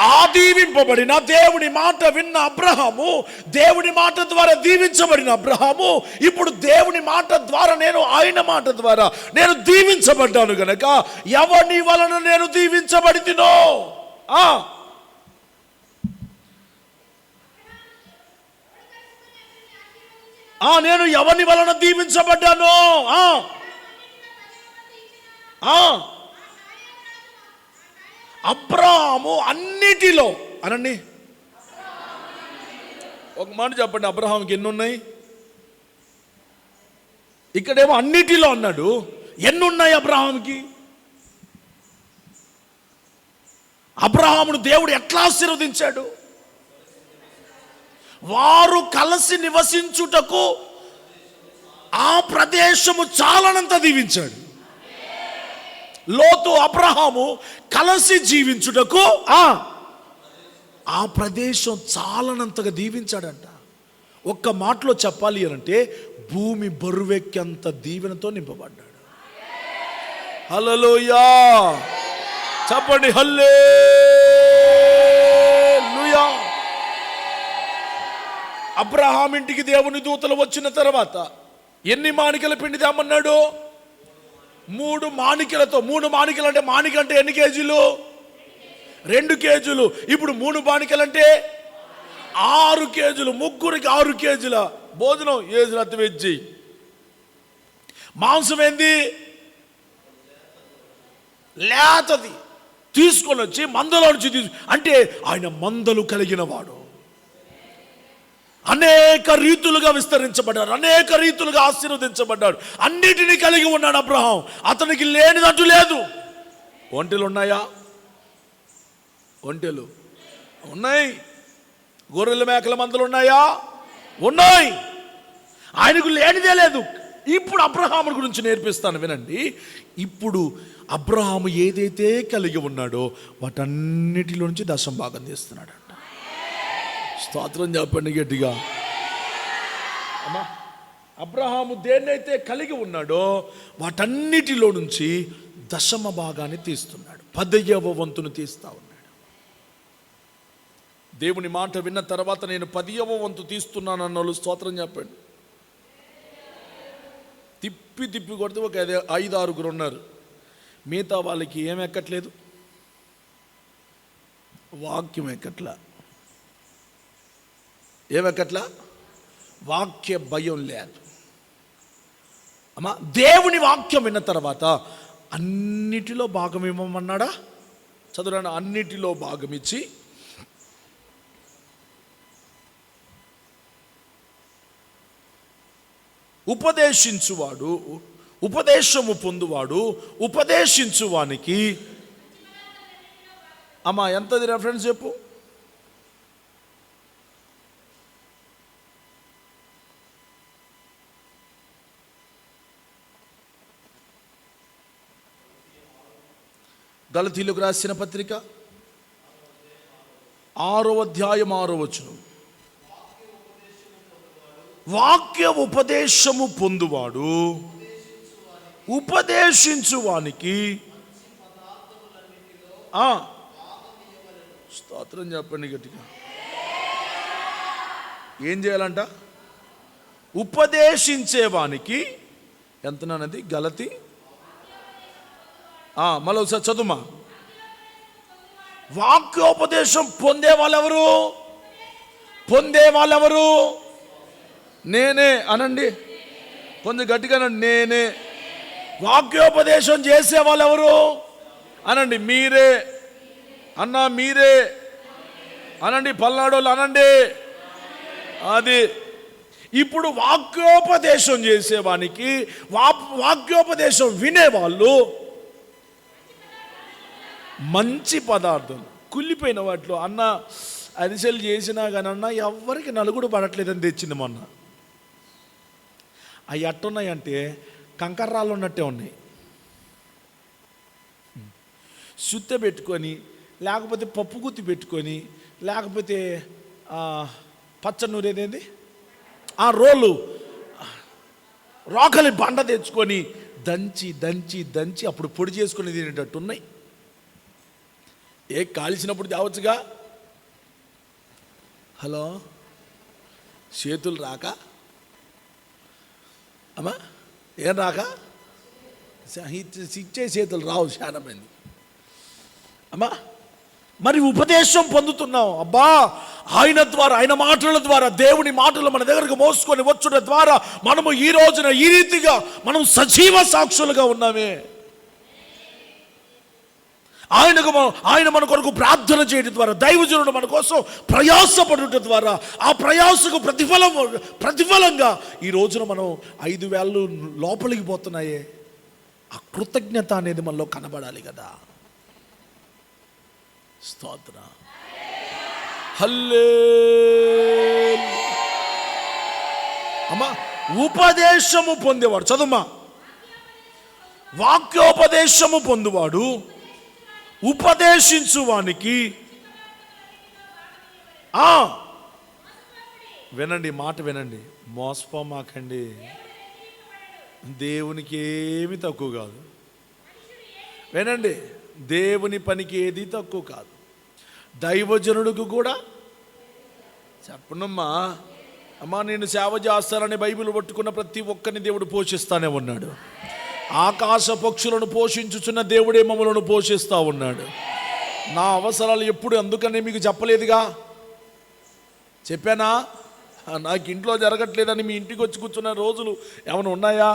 ఆ దీవింపబడిన దేవుని మాట విన్న అబ్రహాము, దేవుని మాట ద్వారా దీవించబడిన అబ్రహాము ఇప్పుడు దేవుని మాట ద్వారా ఆయన మాట ద్వారా నేను దీవించబడ్డాను గనక ఎవని వలన నేను దీవించబడితినో, నేను ఎవని వలన దీవించబడ్డానో అబ్రహాము అన్నిటిలో అనండి. ఒక మాట చెప్పండి, అబ్రహాంకి ఎన్ని ఉన్నాయి? ఇక్కడేమో అన్నిటిలో అన్నాడు. ఎన్ని ఉన్నాయి అబ్రహాంకి? అబ్రహామును దేవుడు ఎట్లా ఆశీర్వదించాడు? వారు కలిసి నివసించుటకు ఆ ప్రదేశము చాలనంత దీవించాడు. లోతు అబ్రహాము కలిసి జీవించుటకు ఆ ప్రదేశం చాలనంతగా దీవించాడంట. ఒక్క మాటలో చెప్పాలి అంటే భూమి బరువెక్కేంత దీవెనతో నింపబడ్డాడు. హల్లెలూయా చెప్పండి, హల్లెలూయా. అబ్రహాం ఇంటికి దేవుని దూతలు వచ్చిన తర్వాత ఎన్ని మాణికల పిండి తేమన్నాడు? 3 మాణికలతో. 3 మాణికలు అంటే మాణికంటే ఎన్ని కేజీలు? 2 కేజీలు. ఇప్పుడు 3 మాణికలంటే 6 కేజీలు. ముగ్గురికి 6 కేజీల భోజనం. ఏజులత్తి వెజ్జి మాంసం ఏంది? లేతది తీసుకొని వచ్చి మందలో నుంచి అంటే ఆయన మందలు కలిగిన వాడు. అనేక రీతులుగా విస్తరించబడ్డాడు, అనేక రీతులుగా ఆశీర్వదించబడ్డాడు. అన్నిటినీ కలిగి ఉన్నాడు అబ్రహాం. అతనికి లేనిదంటూ లేదు. ఒంటెలు ఉన్నాయా? ఒంటెలు ఉన్నాయి. గొర్రెల మేకల మందలు ఉన్నాయా? ఉన్నాయి. ఆయనకు లేనిదే లేదు. ఇప్పుడు అబ్రహాము గురించి నేర్పిస్తాను వినండి. ఇప్పుడు అబ్రహాము ఏదైతే కలిగి ఉన్నాడో వాటన్నిటిలో నుంచి దశం భాగం తీస్తున్నాడంట. స్తోత్రం చెప్పండి గట్టిగా. అమ్మా, అబ్రహాము దేన్నైతే కలిగి ఉన్నాడో వాటన్నిటిలో నుంచి దశమ భాగాన్ని తీస్తున్నాడు. 10వ వంతును తీస్తా ఉన్నాడు. దేవుని మాట విన్న తర్వాత నేను 10వ వంతు తీస్తున్నాను అన్నోళ్ళు స్తోత్రం చెప్పండి. తిప్పి తిప్పి కొడితే ఒక 5-6 ఉన్నారు. మిగతా వాళ్ళకి ఏం ఎక్కట్లేదు, వాక్యం ఎక్కట్లా. ఏమెక్కట్లా? వాక్య భయం లేదు. అమ్మా, దేవుని వాక్యం విన్న తర్వాత అన్నిటిలో భాగం ఇవ్వమన్నాడా? చదువురాను. అన్నిటిలో భాగం ఇచ్చి ఉపదేశించువాడు, ఉపదేశము పొందువాడు, ఉపదేశించువానికి. అమ్మా, ఎంతది రెఫరెన్స్ చెప్పు. గలతీయులకు రాసిన పత్రిక 6వ అధ్యాయం 6వ వచనం. వాక్య ఉపదేశము పొందువాడు, ఉపదేశించువానికి. స్తోత్రం చెప్పండి గట్టిగా. ఏం చేయాలంట? ఉపదేశించేవానికి ఎంతనన్నది గలతి. మళ్ళీ ఒకసారి చదువుమా. వాక్యోపదేశం పొందే వాళ్ళెవరు? పొందే వాళ్ళెవరు? నేనే అనండి, కొంచెం గట్టిగా అనండి. నేనే. వాక్యోపదేశం చేసే వాళ్ళెవరు అనండి. మీరే అన్నా, మీరే అనండి. పల్నాడోళ్ళు అనండి. అది ఇప్పుడు వాక్యోపదేశం చేసేవానికి, వాక్యోపదేశం వినేవాళ్ళు మంచి పదార్థం. కుళ్ళిపోయిన వాటిలో అన్న అరిసెలు చేసినా కానీ అన్న ఎవరికి నలుగుడు పడట్లేదని తెచ్చింది మొన్న. అవి ఎట్టున్నాయంటే కంకర్రాళ్ళు ఉన్నట్టే ఉన్నాయి. సుత్తె పెట్టుకొని, లేకపోతే పప్పు గుత్తి పెట్టుకొని, లేకపోతే పచ్చనూరేదేంది రోకలి బండ తెచ్చుకొని దంచి దంచి దంచి అప్పుడు పొడి చేసుకుని తినేటట్టు ఉన్నాయి. కాల్చినప్పుడు తేవచ్చుగా. హలో, చేతులు రాక అమ్మా, ఏం రాక? ఇచ్చే చేతులు రావు చాలా మంది. అమ్మా, మరి ఉపదేశం పొందుతున్నాం. అబ్బా, ఆయన ద్వారా, ఆయన మాటల ద్వారా, దేవుని మాటలు మన దగ్గరకు మోసుకొని వచ్చుట ద్వారా మనము ఈ రోజున ఈ రీతిగా మనం సజీవ సాక్షులుగా ఉన్నామే. ఆయన మన కొరకు ప్రార్థన చేయడం ద్వారా, దైవజనుడు మన కోసం ప్రయాసపడుట ద్వారా, ఆ ప్రయాసకు ప్రతిఫలంగా ఈ రోజున మనం 5,000 లోపలికి పోతున్నాయే. ఆ కృతజ్ఞత అనేది మనలో కనబడాలి కదా. స్తోత్ర. హల్లెలూయా. అమ్మా, ఉపదేశము పొందేవాడు, చదువుమా. వాక్యోపదేశము పొందువాడు, ఉపదేశించువానికి. వినండి, మాట వినండి. మోసపోమాకండి. దేవునికి ఏమి తక్కువ కాదు. వినండి, దేవుని పనికి ఏది తక్కువ కాదు. దైవజనుడికి కూడా చెప్పనమ్మా. అమ్మా, నేను సేవ చేస్తానని బైబిల్ పట్టుకున్న ప్రతి ఒక్కరిని దేవుడు పోషిస్తానే ఉన్నాడు. ఆకాశ పక్షులను పోషించుచున్న దేవుడే మమ్మలను పోషిస్తూ ఉన్నాడు. నా అవసరాలు ఎప్పుడు అందుకని మీకు చెప్పలేదుగా, చెప్పానా? నాకు ఇంట్లో జరగట్లేదని మీ ఇంటికి వచ్చి కూర్చున్న రోజులు ఏమైనా ఉన్నాయా?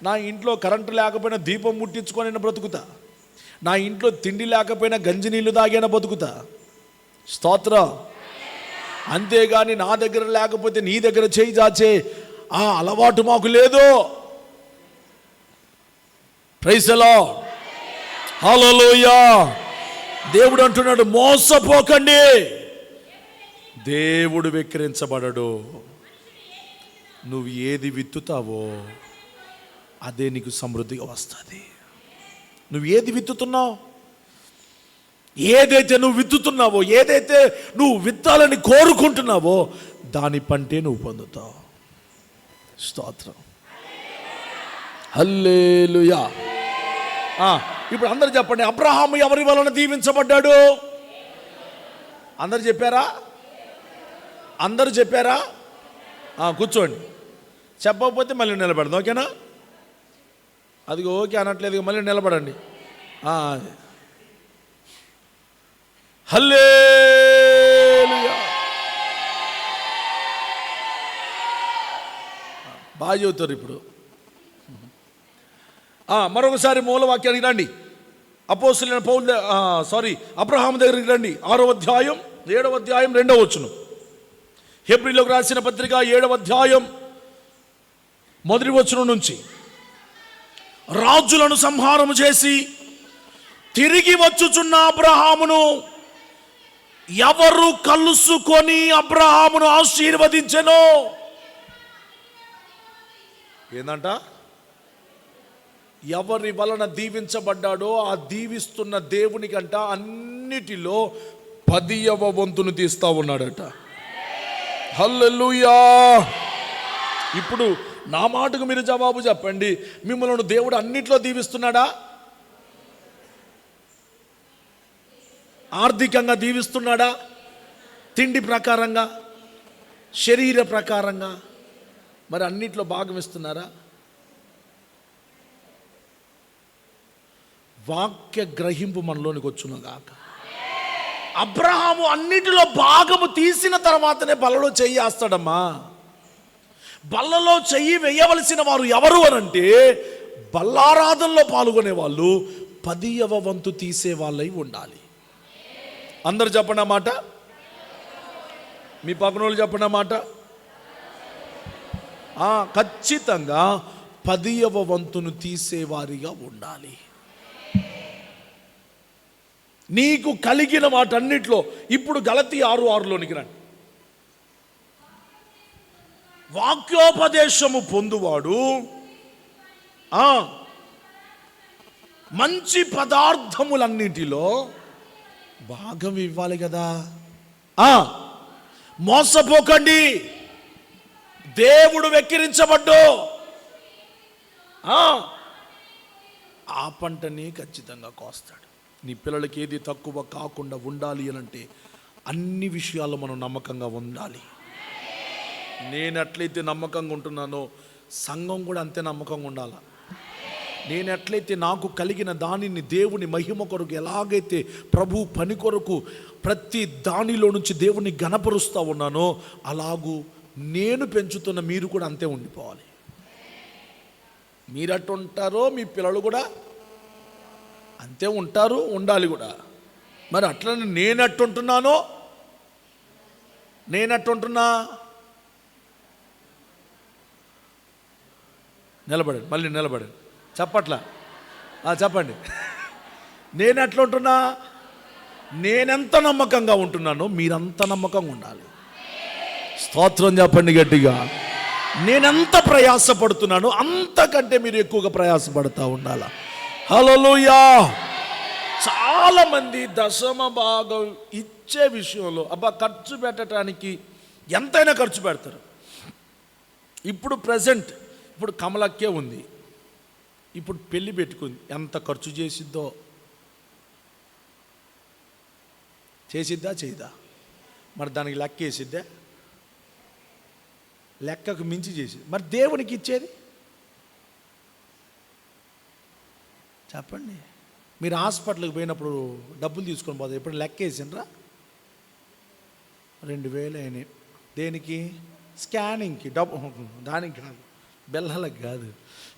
నా ఇంట్లో కరెంటు లేకపోయినా దీపం ముట్టించుకొని బ్రతుకుతా. నా ఇంట్లో తిండి లేకపోయినా గంజి నీళ్ళు తాగైనా బతుకుతా. స్తోత్రం. అంతేగాని నా దగ్గర లేకపోతే నీ దగ్గర చేయి చాచే ఆ అలవాటు మాకు లేదు. Praise the Lord. హల్లెలూయా. దేవుడు అంటున్నాడు, మోసపోకండి. దేవుడు వెక్కిరించబడడు. నువ్వు ఏది విత్తుతావో అదే నీకు సమృద్ధిగా వస్తుంది. నువ్వు ఏది విత్తుతున్నావు, ఏదైతే నువ్వు విత్తుతున్నావో, ఏదైతే నువ్వు విత్తాలని కోరుకుంటున్నావో దాని పంటే నువ్వు పొందుతావు. స్తోత్రం, హల్లెలూయా. ఇప్పుడు అందరు చెప్పండి, అబ్రహాము ఎవరి వలన దీవించబడ్డాడు? అందరు చెప్పారా? అందరూ చెప్పారా? కూర్చోండి. చెప్పకపోతే మళ్ళీ నిలబడదాం, ఓకేనా? అది ఓకే అనట్లేదు, మళ్ళీ నిలబడండి. హల్లెలూయా. బాగా చెబుతారు ఇప్పుడు. మరొకసారి మూలవాక్యానికి రండి. అపోస్తలుడైన పౌలు అబ్రహాము దగ్గరికి రండి. 6వ అధ్యాయం 7వ అధ్యాయం 2వ వచనం. హెబ్రీయులకు రాసిన పత్రిక 7వ అధ్యాయం 1వ వచనం నుంచి, రాజులను సంహారము చేసి తిరిగి వచ్చుచున్న అబ్రహామును ఎవరు కలుసుకొని అబ్రహామును ఆశీర్వదించెనో. ఏందంట? ఎవరి వలన దీవించబడ్డాడో ఆ దీవిస్తున్న దేవునికంట అన్నిటిలో 10వ వంతును తీస్తా ఉన్నాడట. హల్లెలూయా. ఇప్పుడు నా మాటకు మీరు జవాబు చెప్పండి, మిమ్మల్ని దేవుడు అన్నిట్లో దీవిస్తున్నాడా? ఆర్థికంగా దీవిస్తున్నాడా? తిండి ప్రకారంగా, శరీర ప్రకారంగా, మరి అన్నిట్లో భాగం ఇస్తున్నారా? వాక్య గ్రహింపు మనలోనికి వచ్చునుగాక. అబ్రహాము అన్నిటిలో భాగము తీసిన తర్వాతనే బల్లలో చెయ్యి వేస్తాడమ్మా. బల్లలో చెయ్యి వేయవలసిన వారు ఎవరు అనంటే బల్లారాధనలో పాల్గొనే వాళ్ళు 10వ వంతు తీసే వాళ్ళై ఉండాలి. అందరు చెప్పండి మాట. మీ పక్కన వాళ్ళు చెప్పండి మాట. ఖచ్చితంగా 10వ వంతును తీసేవారిగా ఉండాలి. నీకు కలిగిన వాటన్నిట్లో ఇప్పుడు గలతీ 6:6లోనికి రండి. వాక్యోపదేశము పొందువాడు మంచి పదార్థములన్నిటిలో భాగం ఇవ్వాలి కదా. మోసపోకండి, దేవుడు వెక్కిరించబడ్డు. ఆ పంటని ఖచ్చితంగా కోస్తాడు. నీ పిల్లలకి ఏది తక్కువ కాకుండా ఉండాలి అనంటే అన్ని విషయాల్లో మనం నమ్మకంగా ఉండాలి. నేను ఎట్లయితే నమ్మకంగా ఉంటున్నానో సంఘం కూడా అంతే నమ్మకంగా ఉండాలి. నేను ఎట్లయితే నాకు కలిగిన దానిని దేవుని మహిమ కొరకు, ఎలాగైతే ప్రభు పని కొరకు ప్రతి దానిలో నుంచి దేవుని ఘనపరుస్తూ ఉన్నానో అలాగూ నేను పెంచుతున్న మీరు కూడా అంతే ఉండిపోవాలి. మీరు అట్టు ఉంటారో మీ పిల్లలు కూడా అంతే ఉంటారు, ఉండాలి కూడా. మరి అట్లనే నేనట్టుంటున్నానో, నేనట్టుంటున్నా, నిలబడండి, మళ్ళీ నిలబడండి, చెప్పట్లా చెప్పండి. నేను ఎట్లా ఉంటున్నా, నేనెంత నమ్మకంగా ఉంటున్నానో మీరంత నమ్మకంగా ఉండాలి. స్తోత్రం చెప్పండి గట్టిగా. నేనెంత ప్రయాసపడుతున్నానో అంతకంటే మీరు ఎక్కువగా ప్రయాసపడుతూ ఉండాలి. హల్లెలూయా. చాలామంది దశమ భాగం ఇచ్చే విషయంలో ఖర్చు పెట్టడానికి ఎంతైనా ఖర్చు పెడతారు. ఇప్పుడు ప్రజెంట్ ఇప్పుడు కమలక్కే ఉంది, ఇప్పుడు పెళ్ళి పెట్టుకుంది, ఎంత ఖర్చు చేసిద్దో. చేసిద్దా చేయదా? మరి దానికి లెక్క వేసిద్దా? లెక్కకు మించి చేసి మరి దేవునికి ఇచ్చేది చెప్పండి. మీరు హాస్పిటల్కి పోయినప్పుడు డబ్బులు తీసుకొని పోతే ఇప్పుడు లెక్క వేసిండ్రా? 2000 అయినాయి. దేనికి? స్కానింగ్కి డబ్బు, దానికి కాదు, బెల్లలకు కాదు,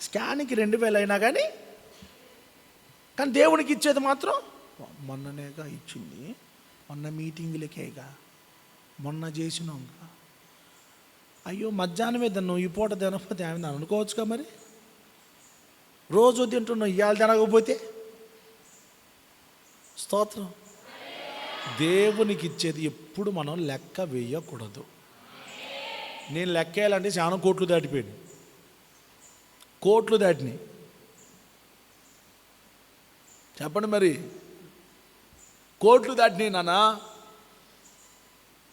స్కానింగ్కి 2000 అయినా కానీ దేవునికి ఇచ్చేది మాత్రం మొన్ననేగా ఇచ్చింది, మొన్న మీటింగులకేగా, మొన్న చేసినాంగా. అయ్యో మధ్యాహ్నం ఏదన్నా ఈ పూట తినకపోతే ఏమైనా అనుకోవచ్చుగా. మరి రోజు తింటున్నావు, ఇవాళ తినకపోతే. స్తోత్రం. దేవునికి ఇచ్చేది ఎప్పుడు మనం లెక్క వేయకూడదు. నేను లెక్క వేయాలంటే చాలా కోట్లు దాటిపోయాను, కోట్లు దాటినాయి. చెప్పండి మరి, కోట్లు దాటినాయి నాన్న.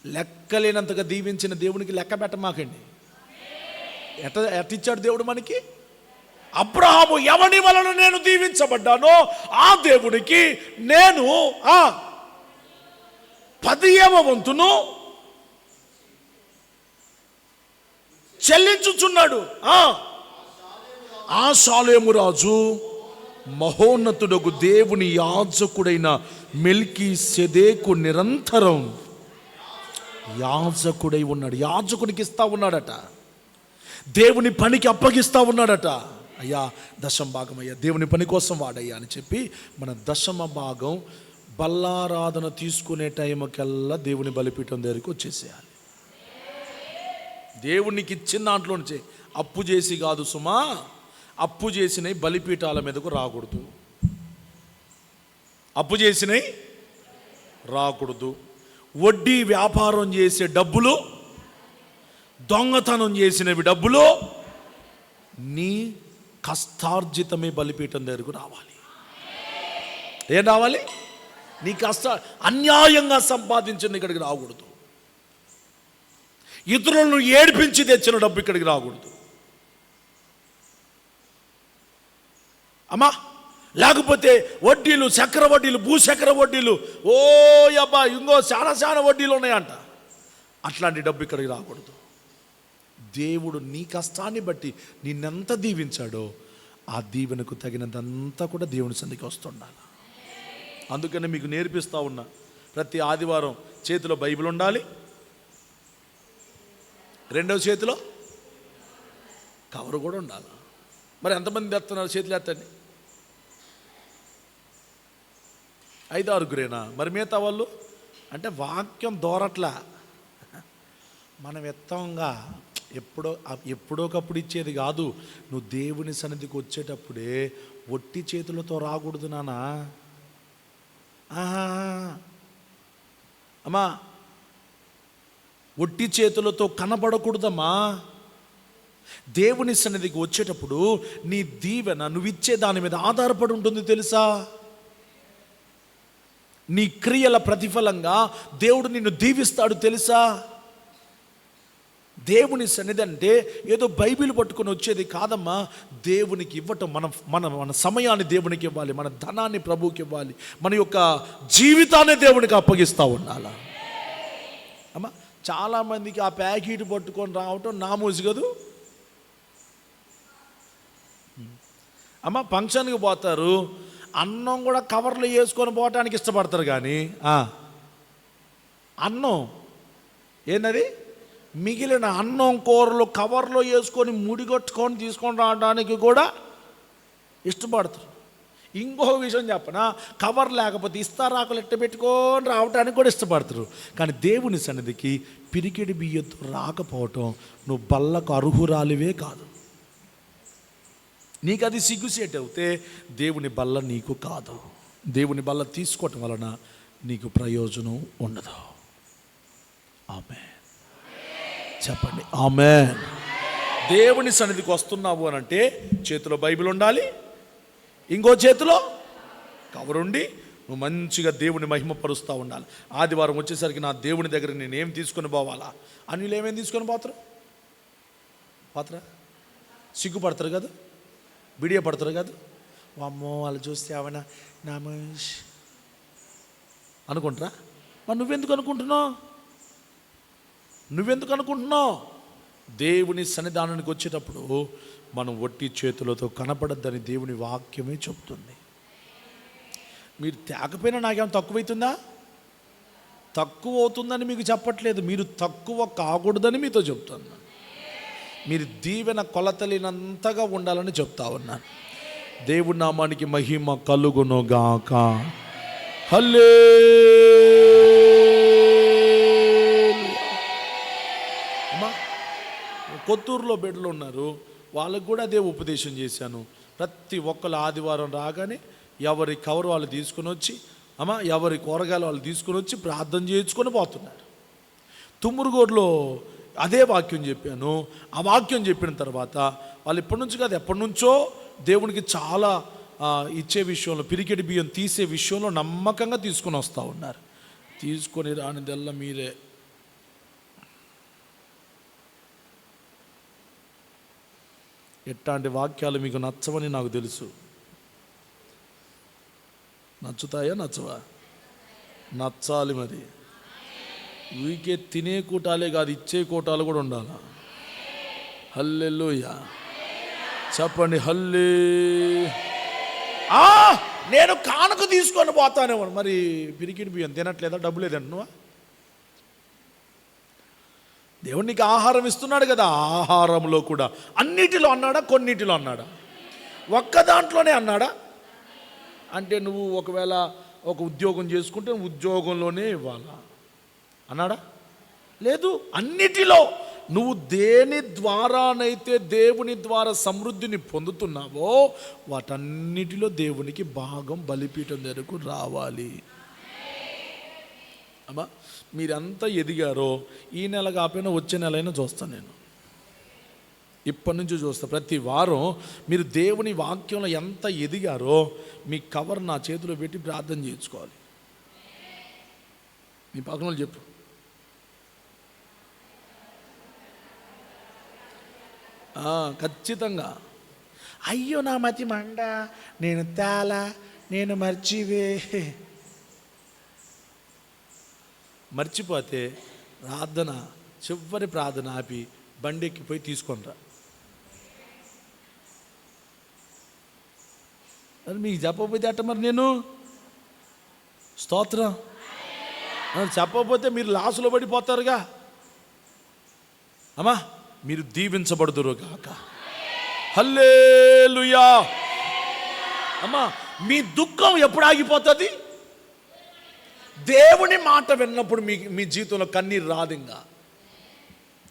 లెక్కలేనంతగా దీవించిన దేవునికి లెక్క పెట్టమాకండి. ఎట్టిచ్చాడు దేవుడు మనకి? అబ్రహాము ఎవని వలన నేను దీవించబడ్డానో ఆ దేవునికి నేను 10వ వంతును చెల్లించుచున్నాడు. ఆ షాలేము రాజు మహోన్నతుడగు దేవుని యాజకుడైన మెల్కీసెదెకు నిరంతరం యాజకుడై ఉన్నాడు. యాజకుడికి ఇస్తా ఉన్నాడట, దేవుని పనికి అప్పగిస్తా ఉన్నాడట. అయ్యా దశమ భాగం అయ్యా దేవుని పని కోసం వాడయ్యా అని చెప్పి మన దశమ భాగం బల్లారాధన తీసుకునే టైంకల్లా దేవుని బలిపీఠం దగ్గరికి వచ్చేసేయాలి. దేవునికి ఇచ్చిన దాంట్లో నుంచి అప్పు చేసి కాదు సుమా, అప్పు చేసినవి బలిపీఠాల మీదకు రాకూడదు. అప్పు చేసినవి రాకూడదు. వడ్డీ వ్యాపారం చేసే డబ్బులు, దొంగతనం చేసినవి డబ్బులు నీ కష్టార్జితమే బలిపీఠం దగ్గరకు రావాలి. ఏం రావాలి? నీ అన్యాయంగా సంపాదించిన ఇక్కడికి రాకూడదు. ఇతరులను ఏడిపించి తెచ్చిన డబ్బు ఇక్కడికి రాకూడదు అమ్మా. లేకపోతే వడ్డీలు, చక్ర వడ్డీలు, భూచక్ర వడ్డీలు, ఓ అబ్బా ఇంకో చాలా వడ్డీలు ఉన్నాయంట. అట్లాంటి డబ్బు ఇక్కడికి రాకూడదు. దేవుడు నీ కష్టాన్ని బట్టి నిన్నెంత దీవించాడో ఆ దీవెనకు తగినంతంతా కూడా దేవుని సన్నిధికి వస్తుండాలి. అందుకని మీకు నేర్పిస్తూ ఉన్నా, ప్రతి ఆదివారం చేతిలో బైబిల్ ఉండాలి, రెండవ చేతిలో కవర్ కూడా ఉండాలి. మరి ఎంతమంది తెస్తున్నారు? చేతులు ఎత్తండి. 5-6 మరి మిగతా వాళ్ళు అంటే వాక్యం దోరట్లా. మనం ఎత్తంగా ఎప్పుడోకప్పుడు ఇచ్చేది కాదు. నువ్వు దేవుని సన్నిధికి వచ్చేటప్పుడే ఒట్టి చేతులతో రాకూడదు నానా. అమ్మా ఒట్టి చేతులతో కనబడకూడదమ్మా. దేవుని సన్నిధికి వచ్చేటప్పుడు నీ దీవెన నువ్విచ్చే దాని మీద ఆధారపడి ఉంటుంది తెలుసా. నీ క్రియల ప్రతిఫలంగా దేవుడు నిన్ను దీవిస్తాడు తెలుసా. దేవుని సన్నిధి అంటే ఏదో బైబిల్ పట్టుకొని వచ్చేది కాదమ్మా. దేవునికి ఇవ్వటం, మన సమయాన్ని దేవునికి ఇవ్వాలి, మన ధనాన్ని ప్రభువుకి ఇవ్వాలి, మన యొక్క జీవితాన్ని దేవునికి అప్పగిస్తూ ఉండాలి అమ్మా. చాలామందికి ఆ ప్యాకెట్ పట్టుకొని రావటం నామూసి కదూ అమ్మ. ఫంక్షన్కి పోతారు, అన్నం కూడా కవర్లో వేసుకొని పోవటానికి ఇష్టపడతారు. కానీ అన్నం ఏంటది, మిగిలిన అన్నం కూరలు కవర్లో వేసుకొని ముడిగొట్టుకొని తీసుకొని రావడానికి కూడా ఇష్టపడతారు. ఇంకో విషయం చెప్పనా, కవర్ లేకపోతే ఇస్తారాకులు ఎట్ట పెట్టుకొని రావడానికి కూడా ఇష్టపడతారు. కానీ దేవుని సన్నిధికి పిరికెడి బియ్యంతో రాకపోవటం నువ్వు బల్లకు అర్హురాలివే కాదు. నీకు అది సిగ్గుసేట్ అవుతే దేవుని బల్ల నీకు కాదు. దేవుని బల్ల తీసుకోవటం వలన నీకు ప్రయోజనం ఉండదు. ఆమేన్ చెప్పండి, ఆమేన్. దేవుని సన్నిధికి వస్తున్నావు అని అంటే చేతిలో బైబిల్ ఉండాలి, ఇంకో చేతిలో కవర్ ఉండి నువ్వు మంచిగా దేవుని మహిమపరుస్తూ ఉండాలి. ఆదివారం వచ్చేసరికి నా దేవుని దగ్గర నేను ఏం తీసుకొని పోవాలా అని వీళ్ళు ఏమేమి తీసుకొని పోతారా సిగ్గుపడతారు కదా, బిడియ పడతారు కదా. అమ్మో వాళ్ళు చూస్తే అవనా నామేష్ అనుకుంటారా. మరి నువ్వెందుకు అనుకుంటున్నావు? దేవుని సన్నిధానానికి వచ్చేటప్పుడు మనం ఒట్టి చేతులతో కనపడద్దని దేవుని వాక్యమే చెప్తుంది. మీరు తేకపోయినా నాకేం తక్కువైతుందా? తక్కువ అవుతుందని మీకు చెప్పట్లేదు, మీరు తక్కువ కాకూడదని మీతో చెప్తున్నాను. మీరు దీవెన కొలతలేనంతగా ఉండాలని చెప్తా ఉన్నాను. దేవుడి నామానికి మహిమ కలుగును గాక. హల్లెలూయా. కొత్తూరులో బిడ్డలు ఉన్నారు, వాళ్ళకు కూడా అదే ఉపదేశం చేశాను. ప్రతి ఒక్కరు ఆదివారం రాగానే ఎవరి కవర్ వాళ్ళు తీసుకుని వచ్చి అమ్మా ఎవరి కూరగాయలు వాళ్ళు తీసుకొని వచ్చి ప్రార్థన చేయించుకొని పోతున్నారు. తుమ్మురుగోడ్లో అదే వాక్యం చెప్పాను. ఆ వాక్యం చెప్పిన తర్వాత వాళ్ళు ఇప్పటి నుంచి కాదు ఎప్పటి నుంచో దేవునికి చాలా ఇచ్చే విషయంలో, పిరికెడి బియ్యం తీసే విషయంలో నమ్మకంగా తీసుకొని వస్తూ ఉన్నారు. తీసుకొని రానిదల్లా మీరే. ఎట్లాంటి వాక్యాలు మీకు నచ్చవని నాకు తెలుసు. నచ్చుతాయా నచ్చవా? నచ్చాలి. మరి వీకే తినే కూటాలే కాదు, ఇచ్చే కూటాలు కూడా ఉండాలి. హల్లెలూయా చెప్పండి. నేను కానుక తీసుకొని పోతానేమో. మరి పిరికిడి బియ్యం తినట్లేదా? డబ్బు లేదంట నువ్వు? దేవుడు నీకు ఆహారం ఇస్తున్నాడు కదా. ఆహారంలో కూడా అన్నిటిలో అన్నాడా? కొన్నిటిలో అన్నాడా? ఒక్క దాంట్లోనే అన్నాడా? అంటే నువ్వు ఒకవేళ ఒక ఉద్యోగం చేసుకుంటే ఉద్యోగంలోనే ఇవ్వాలా అన్నాడా? లేదు. అన్నిటిలో నువ్వు దేని ద్వారానైతే దేవుని ద్వారా సమృద్ధిని పొందుతున్నావో వాటన్నిటిలో దేవునికి భాగం బలిపీఠం దగ్గరకు రావాలి. అమ్మా మీరంతా ఎదిగారో ఈ నెల కాకపోయినా వచ్చే నెల అయినా చూస్తాను. నేను ఇప్పటి నుంచి చూస్తా. ప్రతి వారం మీరు దేవుని వాక్యంలో ఎంత ఎదిగారో మీ కవర్ నా చేతిలో పెట్టి ప్రార్థన చేయించుకోవాలి. మీ పక్కన చెప్పు. ఖచ్చితంగా. అయ్యో నా మతి మండ, నేను తేలా, నేను మర్చిపోతే ప్రార్థన, చివరి ప్రార్థన ఆపి బండెక్కిపోయి తీసుకొనిరా. మరి మీకు చెప్పకపోతే అట్ట మరి నేను స్తోత్రం చెప్పకపోతే మీరు లాసులో పడిపోతారుగా. అమ్మా మీరు దీవించబడుదురు గాక. హల్లెలూయా. అమ్మా మీ దుఃఖం ఎప్పుడు ఆగిపోతుంది? దేవుని మాట విన్నప్పుడు మీ జీవితంలో కన్నీరు రాదు. ఇంకా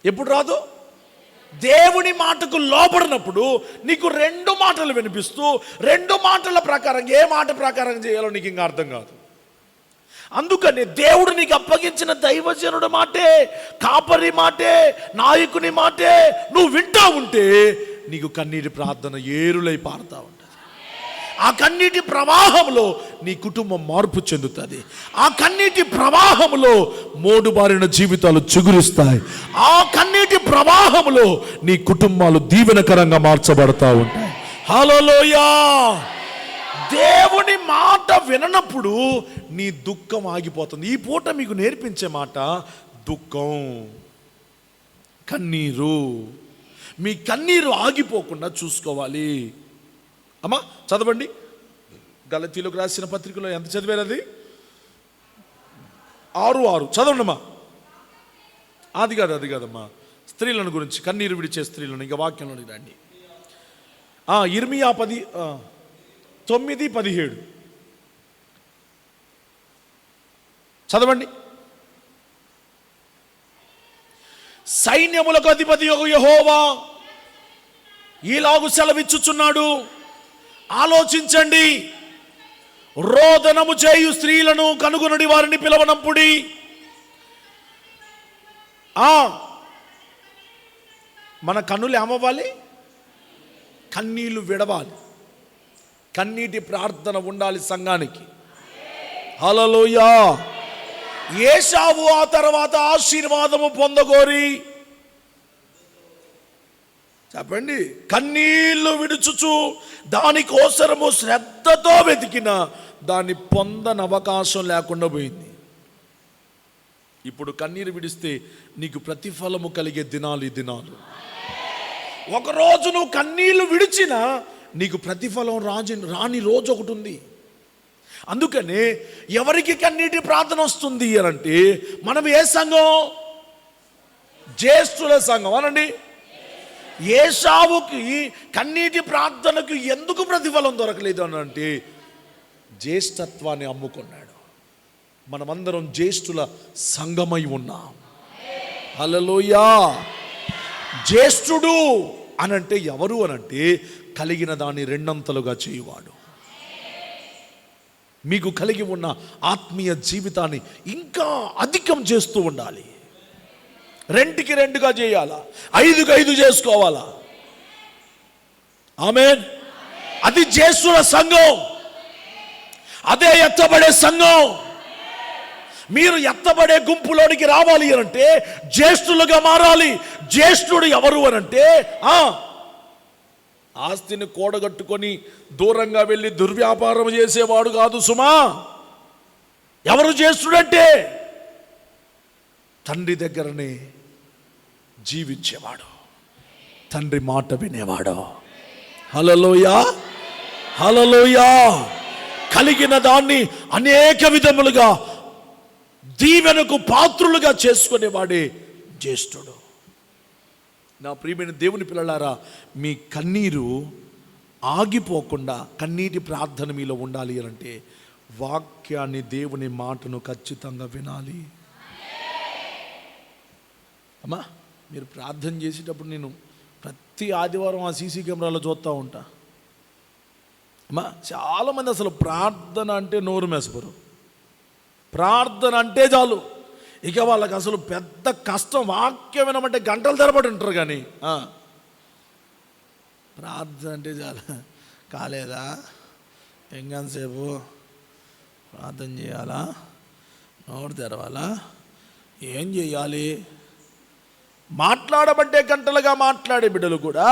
ఎప్పుడు రాదు? దేవుని మాటకు లోబడినప్పుడు నీకు రెండు మాటలు వినిపిస్తూ రెండు మాటల ప్రకారం ఏ మాట ప్రకారం చేయాలో నీకు ఇంకా అర్థం కాదు. అందుకని దేవుడు నీకు అప్పగించిన దైవజనుడి మాటే, కాపరి మాటే, నాయకుని మాటే నువ్వు వింటా ఉంటే నీకు కన్నీటి ప్రార్థన ఏరులై పారుతా ఉంటుంది. ఆ కన్నీటి ప్రవాహంలో నీ కుటుంబం మార్పు చెందుతుంది. ఆ కన్నీటి ప్రవాహంలో మోడుబారిన జీవితాలు చిగురిస్తాయి. ఆ కన్నీటి ప్రవాహంలో నీ కుటుంబాలు దీవెనకరంగా మార్చబడతా ఉంటాయి. హల్లెలూయా. దేవుని మాట విననప్పుడు నీ దుఃఖం ఆగిపోతుంది. ఈ పూట మీకు నేర్పించే మాట దుఃఖం, కన్నీరు. మీ కన్నీరు ఆగిపోకుండా చూసుకోవాలి. అమ్మా చదవండి. గలతీలకు రాసిన పత్రికలో ఎంత చదివారు? అది 6:6 చదవండి అమ్మా. అది కాదమ్మా, స్త్రీలను గురించి, కన్నీరు విడిచే స్త్రీలను. ఇంకా వాక్యంలోకి రండి. ఇర్మియా 9:17 చదవండి. సైన్యములకు అధిపతి యెహోవా ఈలాగు సెలవిచ్చుచున్నాడు, ఆలోచించండి, రోదనము చేయు స్త్రీలను కనుగొనడి, వారిని పిలవనంపుడి. మన కన్నులు ఏమవ్వాలి? కన్నీళ్లు విడవాలి. కన్నీటి ప్రార్థన ఉండాలి సంఘానికి. హల్లెలూయా. ఏశావు ఆ తర్వాత ఆశీర్వాదము పొందగోరి చెప్పండి కన్నీళ్లు విడుచుచు దానికోసరము శ్రద్ధతో వెతికిన దాన్ని పొందని అవకాశం లేకుండా పోయింది. ఇప్పుడు కన్నీరు విడిస్తే నీకు ప్రతిఫలము కలిగే దినాలు ఈ దినాలు. ఒకరోజు నువ్వు కన్నీళ్లు విడిచినా నీకు ప్రతిఫలం రాని రోజు ఒకటి ఉంది. అందుకనే ఎవరికి కన్నీటి ప్రార్థన వస్తుంది అంటే మనం ఏ సంఘం? జ్యేష్ఠుల సంఘం అనండి. ఏశావుకి కన్నీటి ప్రార్థనకు ఎందుకు ప్రతిఫలం దొరకలేదు అని అంటే జ్యేష్ఠత్వాన్ని అమ్ముకున్నాడు. మనమందరం జ్యేష్ఠుల సంఘమై ఉన్నాం. హల్లెలూయా. జ్యేష్ఠుడు అనంటే ఎవరు అనంటే కలిగిన దాన్ని రెండంతలుగా చేయువాడు. మీకు కలిగి ఉన్న ఆత్మీయ జీవితాన్ని ఇంకా అధికం చేస్తూ ఉండాలి. 2కి 2గా చేయాలా, 5కి 5 చేసుకోవాలా. ఆమేన్. అది చేస్తున్న సంఘం, అదే ఎత్తబడే సంఘం. మీరు ఎత్తబడే గుంపులోనికి రావాలి అనంటే జ్యేష్ఠులుగా మారాలి. జ్యేష్ఠుడు ఎవరు అనంటే ఆస్తిని కూడగట్టుకొని దూరంగా వెళ్ళి దుర్వ్యాపారం చేసేవాడు కాదు సుమా. ఎవరు జ్యేష్ఠుడంటే తండ్రి దగ్గరనే జీవించేవాడు, తండ్రి మాట వినేవాడు. హల్లెలూయా, హల్లెలూయా. కలిగిన దాన్ని అనేక విధములుగా దీవెనకు పాత్రులుగా చేసుకునేవాడే జ్యేష్ఠుడు. నా ప్రియమైన దేవుని పిల్లలారా, మీ కన్నీరు ఆగిపోకుండా కన్నీటి ప్రార్థన మీలో ఉండాలి అంటే వాక్యాన్ని, దేవుని మాటను ఖచ్చితంగా వినాలి. అమ్మా, మీరు ప్రార్థన చేసేటప్పుడు నేను ప్రతి ఆదివారం ఆ సీసీ కెమెరాలో చూస్తూ ఉంటా. అమ్మా, చాలామంది అసలు ప్రార్థన అంటే నోరు మెసపరు. ప్రార్థన అంటే చాలు ఇక వాళ్ళకి అసలు పెద్ద కష్టం. వాక్యం వినమంటే గంటల తరబడి ఉంటారు, కానీ ప్రార్థన అంటే చాలు. కాలేదా, ఎంతసేపు ప్రార్థన చేయాలా, నోరు తెరవాలా, ఏం చేయాలి? మాట్లాడబట్టే గంటలుగా మాట్లాడే బిడ్డలు కూడా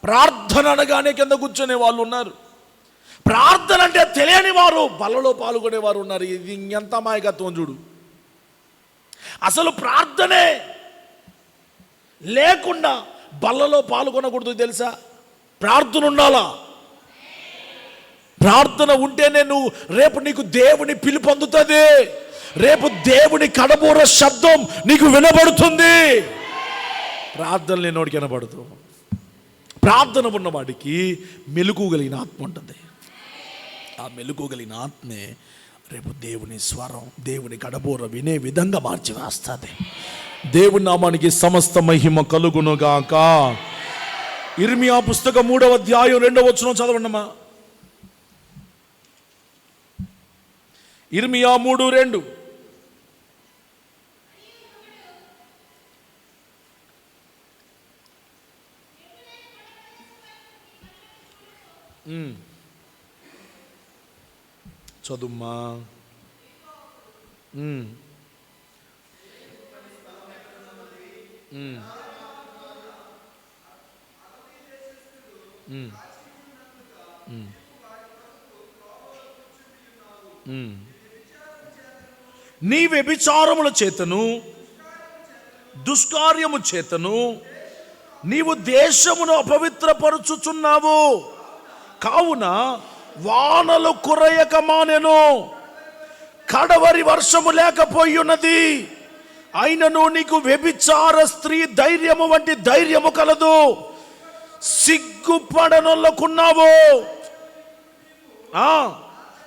ప్రార్థన అనగానే కింద కూర్చునే వాళ్ళు ఉన్నారు. ప్రార్థన అంటే తెలియని వారు బలలో పాల్గొనేవారు ఉన్నారు. ఇది ఇంకెంత మాయకత్వం చూడు. అసలు ప్రార్థనే లేకుండా బలలో పాల్గొనకూడదు తెలుసా? ప్రార్థన ఉండాలా. ప్రార్థన ఉంటేనే నువ్వు రేపు నీకు దేవుని పిలుపు అందుతుంది. రేపు దేవుని కడబూర శబ్దం నీకు వినబడుతుంది. ప్రార్థన లేనోడికి వినబడదు. ప్రార్థన ఉన్నవాడికి మెలకువగలిగిన ఆత్మ ఉంటుంది. ఆ మెలకువగలిగిన ఆత్మే రేపు దేవుని స్వరం, దేవుని కడబూర వినే విధంగా మార్చివేస్తుంది. దేవుని నామానికి సమస్త మహిమ కలుగునుగాక. ఇర్మియా పుస్తకం 3వ అధ్యాయం 2వ వచనం చదవండమ్మా. ఇర్మియా 3:2. చదుమ్మా. నీ వ్యభిచారముల చేతను దుష్కార్యము చేతను నీవు దేశమును అపవిత్రపరుచుచున్నావు. కావున వానలు కురయక మానెను, కడవరి వర్షము లేకపోయి ఉన్నది. అయినను నీకు వ్యభిచార స్త్రీ ధైర్యము వంటి ధైర్యము కలదు. సిగ్గుపడనొల్లకున్నావు.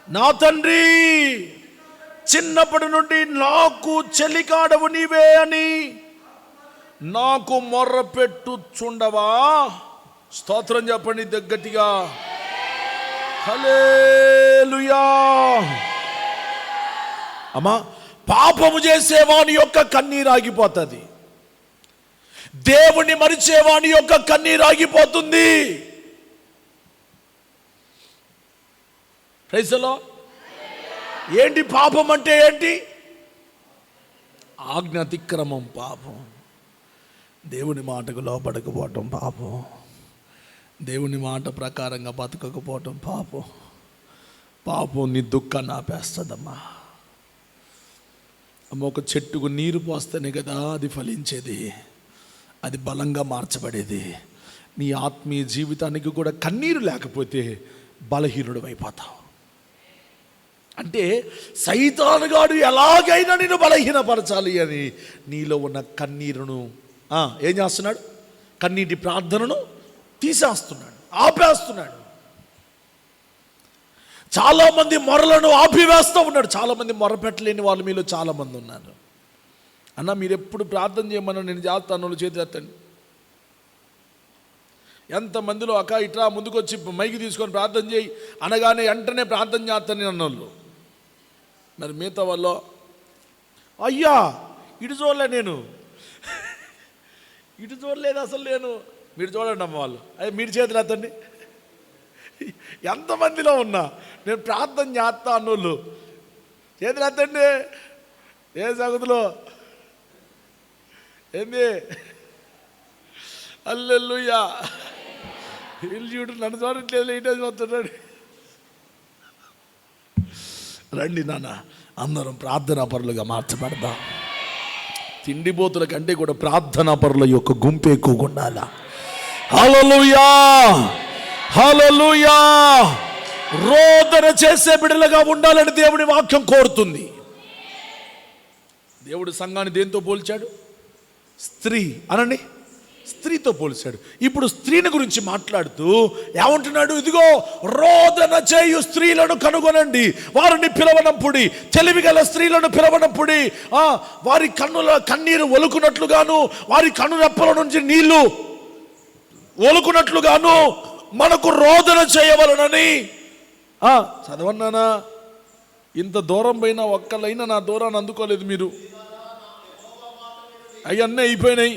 నా తండ్రి, చిన్నప్పటి నుండి నాకు చెలికాడవు నీవే అని నాకు మొర్ర పెట్టుచుండవా? స్తోత్రం చెప్పండి గట్టిగా. హల్లెలూయా. అమ్మా, పాపము చేసేవాని యొక్క కన్నీరు ఆగిపోతుంది. దేవుని మరిచేవాని యొక్క కన్నీరు ఆగిపోతుంది. Praise the Lord. ఏంటి పాపం అంటే ఏంటి? ఆజ్ఞ అతిక్రమం పాపం. దేవుని మాటకు లోపడకపోవటం పాపం. దేవుని మాట ప్రకారంగా బతకకపోవటం పాపం. పాపం నీ దుఃఖాన్ని ఆపేస్తుందమ్మా. అమ్మ, ఒక చెట్టుకు నీరు పోస్తేనే కదా అది ఫలించేది, అది బలంగా మార్చబడేది. నీ ఆత్మీయ జీవితానికి కూడా కన్నీరు లేకపోతే బలహీనుడు అయిపోతావు. అంటే సైతానుగాడు ఎలాగైనా నేను బలహీనపరచాలి అని నీలో ఉన్న కన్నీరును ఏం చేస్తున్నాడు? కన్నీటి ప్రార్థనను తీసేస్తున్నాడు, ఆపేస్తున్నాడు. చాలామంది మొరలను ఆపివేస్తూ ఉన్నాడు. చాలామంది మొరపెట్టలేని వాళ్ళు మీలో చాలామంది ఉన్నారు. అన్న, మీరు ఎప్పుడు ప్రార్థన చేయమన్నా నేను చేస్తాను, చేతి ఎత్తండి. ఎంతమందిలో అక్క ఇట్లా ముందుకు వచ్చి మైకి తీసుకొని ప్రార్థన చేయి అనగానే వెంటనే ప్రార్థన చేస్తాను అన్నోళ్ళు మరి మిగతా వాళ్ళు అయ్యా ఇటు చూడలే నేను, ఇటు చూడలేదు అసలు నేను. మీరు చూడండి అమ్మ వాళ్ళు, అయ్యి మీరు చేతులు ఎత్తండి. ఎంతమందిలో ఉన్నా నేను ప్రార్థన చేస్తా అన్నోళ్ళు చేతులు ఎత్తండి. ఏ సంగతులు ఏంది? హల్లెలూయా. వీళ్ళు చూడు నన్ను చూడట్లేదు, ఇటే చూస్తున్నాడు. రండి నాన్న, అందరం ప్రార్థనా పరులుగా మార్చబడదాం. తిండిబోతుల కంటే కూడా ప్రార్థనా పరుల యొక్క గుంపు ఎక్కువగా ఉండాలా. హల్లెలూయా, హల్లెలూయా. రోదన చేసే బిడ్డలుగా ఉండాలని దేవుని వాక్యం కోరుతుంది. దేవుడు సంఘాన్ని దేంతో పోల్చాడు? స్త్రీ అనండి, స్త్రీతో పోల్చాడు. ఇప్పుడు స్త్రీని గురించి మాట్లాడుతూ ఏమంటున్నాడు? ఇదిగో రోదన చేయు స్త్రీలను కనుగొనండి, వారిని పిలవనప్పుడి, తెలివిగల స్త్రీలను పిలవనప్పుడి, వారి కన్నీరు ఒలుకున్నట్లుగాను, వారి కనురెప్పల నుంచి నీళ్లు ఒలుకున్నట్లుగాను మనకు రోదన చేయవలనని. చదవన్నానా? ఇంత దూరం పోయినా ఒక్కలైనా నా దూరాన్ని అందుకోలేదు మీరు. అవన్నీ అయిపోయినాయి,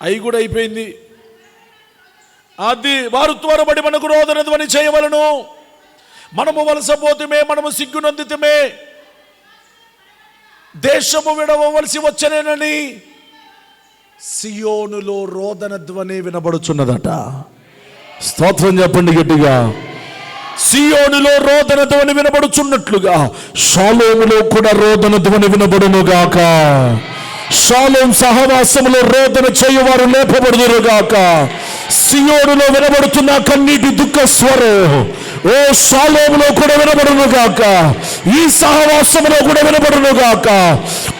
అవి కూడా అయిపోయింది. అది వారు త్వరబడి మనకు రోదన ధ్వని చేయవలను. మనము వలసపోతుమే, మనము సిగ్గునందితమే, దేశము విడవలసి వచ్చనేనని సియోనులో రోదన ధ్వని వినబడుచున్నదట. స్తోత్రం చెప్పండి గట్టిగా. సియోనులో రోదన ధ్వని వినబడుచున్నట్లుగా షాలోములో కూడా రోదన ధ్వని వినబడునుగాక. షాలోం సహవాసములో రోదన చేయువారు లేపబడుదురుగాక. సియోనులో వినబడుతున్న కన్నీటి దుఃఖ స్వరం ఓ షాలోములో కూడా వినబడునుగాక. ఈ సహవాసములో కూడా వినబడునుగాక.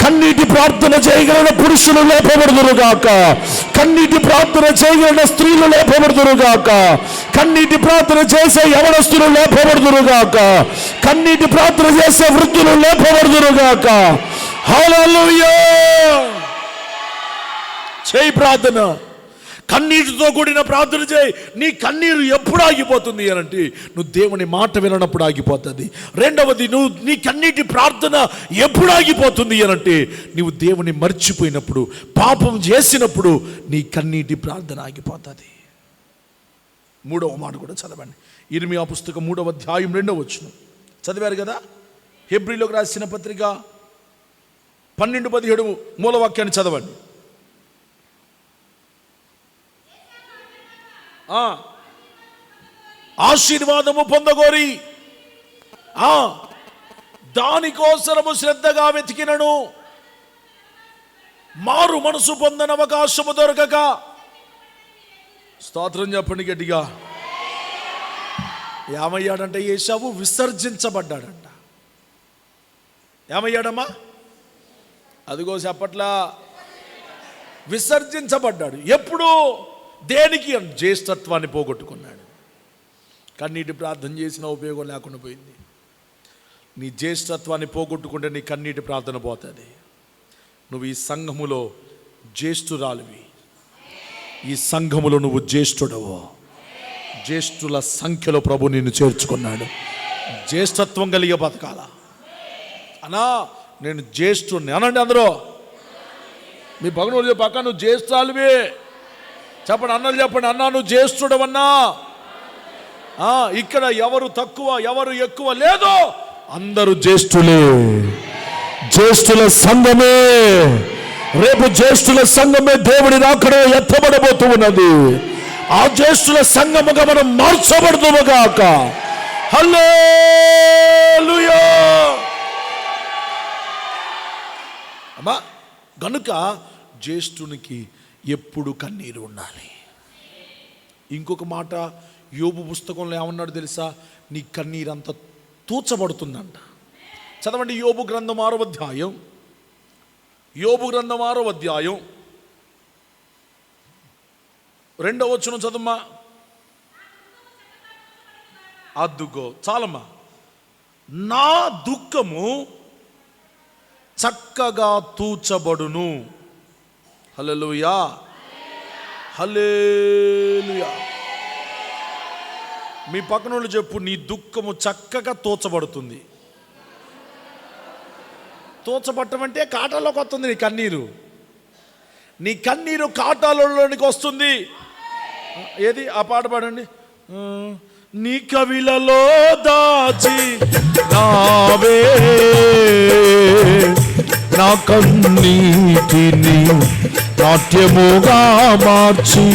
కన్నీటి ప్రార్థన చేయగలిగిన పురుషులు లేపబడుదురుగాక. కన్నీటి ప్రార్థన చేయగలిగిన స్త్రీలు లేపబడుదురుగాక. కన్నీటి ప్రార్థన చేసే యవనస్తులు లేపబడుదురుగాక. కన్నీటి ప్రార్థన చేసే వృద్ధులు లేపబడుదురుగాక. హల్లెలూయా. చేయి ప్రార్థన, కన్నీటితో కూడిన ప్రార్థన చేయి. నీ కన్నీరు ఎప్పుడు ఆగిపోతుంది అనంటే నువ్వు దేవుని మాట వినప్పుడు ఆగిపోతుంది. రెండవది, నువ్వు నీ కన్నీటి ప్రార్థన ఎప్పుడు ఆగిపోతుంది అనంటే నువ్వు దేవుని మర్చిపోయినప్పుడు, పాపం చేసినప్పుడు నీ కన్నీటి ప్రార్థన ఆగిపోతుంది. మూడవ మాట కూడా చదవండి. ఇర్మియా పుస్తకం 3వ అధ్యాయం 2వ వచనం చదివారు కదా. హెబ్రీలోకి రాసిన పత్రిక 12:17 మూలవాక్యాన్ని చదవండి. ఆశీర్వాదము పొందగోరి దానికోసరము శ్రద్ధగా వెతికినను మారు మనసు పొందని అవకాశము దొరకక. స్తోత్రం చెప్పండి గట్టిగా. ఏమయ్యాడంటే ఏశావు విసర్జించబడ్డాడంట. ఏమయ్యాడమ్మా? అదిగో చెప్పట్లా, విసర్జించబడ్డాడు. ఎప్పుడు? దేనికి? జ్యేష్ఠత్వాన్ని పోగొట్టుకున్నాడు. కన్నీటి ప్రార్థన చేసిన ఉపయోగం లేకుండా పోయింది. నీ జ్యేష్ఠత్వాన్ని పోగొట్టుకుంటే నీ కన్నీటి ప్రార్థన పోతుంది. నువ్వు ఈ సంఘములో జ్యేష్ఠురాలివి. ఈ సంఘములో నువ్వు జ్యేష్ఠుడవు. జ్యేష్ఠుల సంఖ్యలో ప్రభు నిన్ను చేర్చుకున్నాడు. జ్యేష్ఠత్వం కలిగే బతకాల. అన్నా నేను జ్యేష్ఠుడిని అనండి అందరూ. మీ పక్కన పక్క నువ్వు జ్యేష్ఠాలివి చెప్పండి. అన్నలు చెప్పండి, అన్నా నువ్వు జ్యేష్ఠుడవన్నా. ఇక్కడ ఎవరు తక్కువ ఎవరు ఎక్కువ లేదు, అందరూ జ్యేష్ఠులే. జ్యేష్ఠుల సంఘమే. రేపు జ్యేష్ఠుల సంఘమే దేవుడి రాకడో ఎత్తబడబోతూ ఉన్నది. ఆ జ్యేష్ఠుల సంఘముగా మనం మార్చబడుతుగాక. హల్లెలూయా. అమ్మా గనుక జ్యేష్ఠునికి ఎప్పుడు కన్నీరు ఉండాలి. ఇంకొక మాట యోబు పుస్తకంలో ఏమన్నాడు తెలుసా? నీ కన్నీరంతా తూచబడుతుందంట. చదవండి యోబు గ్రంథం 6వ అధ్యాయం. యోబు గ్రంథం 6వ అధ్యాయం 2వ వచనం చదమ్మా. అద్దుగో చాలమ్మా. నా దుఃఖము చక్కగా తూచబడును. హల్లెలూయా, హల్లెలూయా. మీ పక్కనోళ్ళు చెప్పు, నీ దుఃఖము చక్కగా తోచబడుతుంది. తోచబట్టం అంటే కాటాలోకి వస్తుంది. నీ కన్నీరు కాటాలలోనికి వస్తుంది. ఏది ఆ పాట పాడండి. నీ కవిలలో దాచి నావే నా కన్నీటిని నాట్యముగా మార్చి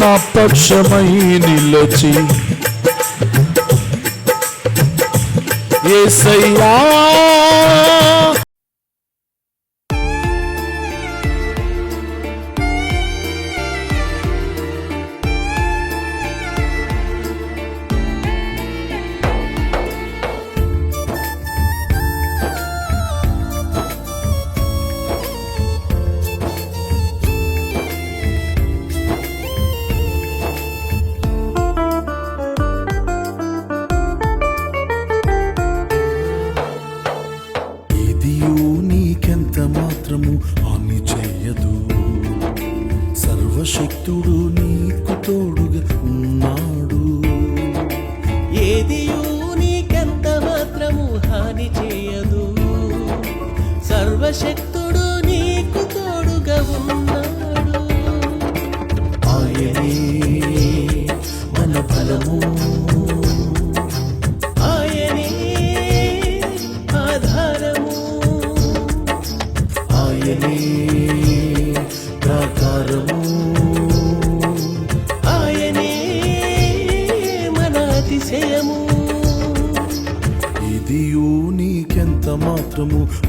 నా పక్షమై నిలచి యేసయ్యా హాని చేయదు. సర్వశక్తుడు నీకు తోడుగా ఉన్నాడు. ఏదియూ నీకెంత మాత్రము హాని చేయదు. సర్వశక్తుడు నీకు తోడుగా ఉన్నాడు. ఆయనే మన బలము, ఆయనే ఆధారము, ఆయనే ప్రాకారము, ఆయనే మన అతిశయము. ఇదియు నీకెంత మాత్రము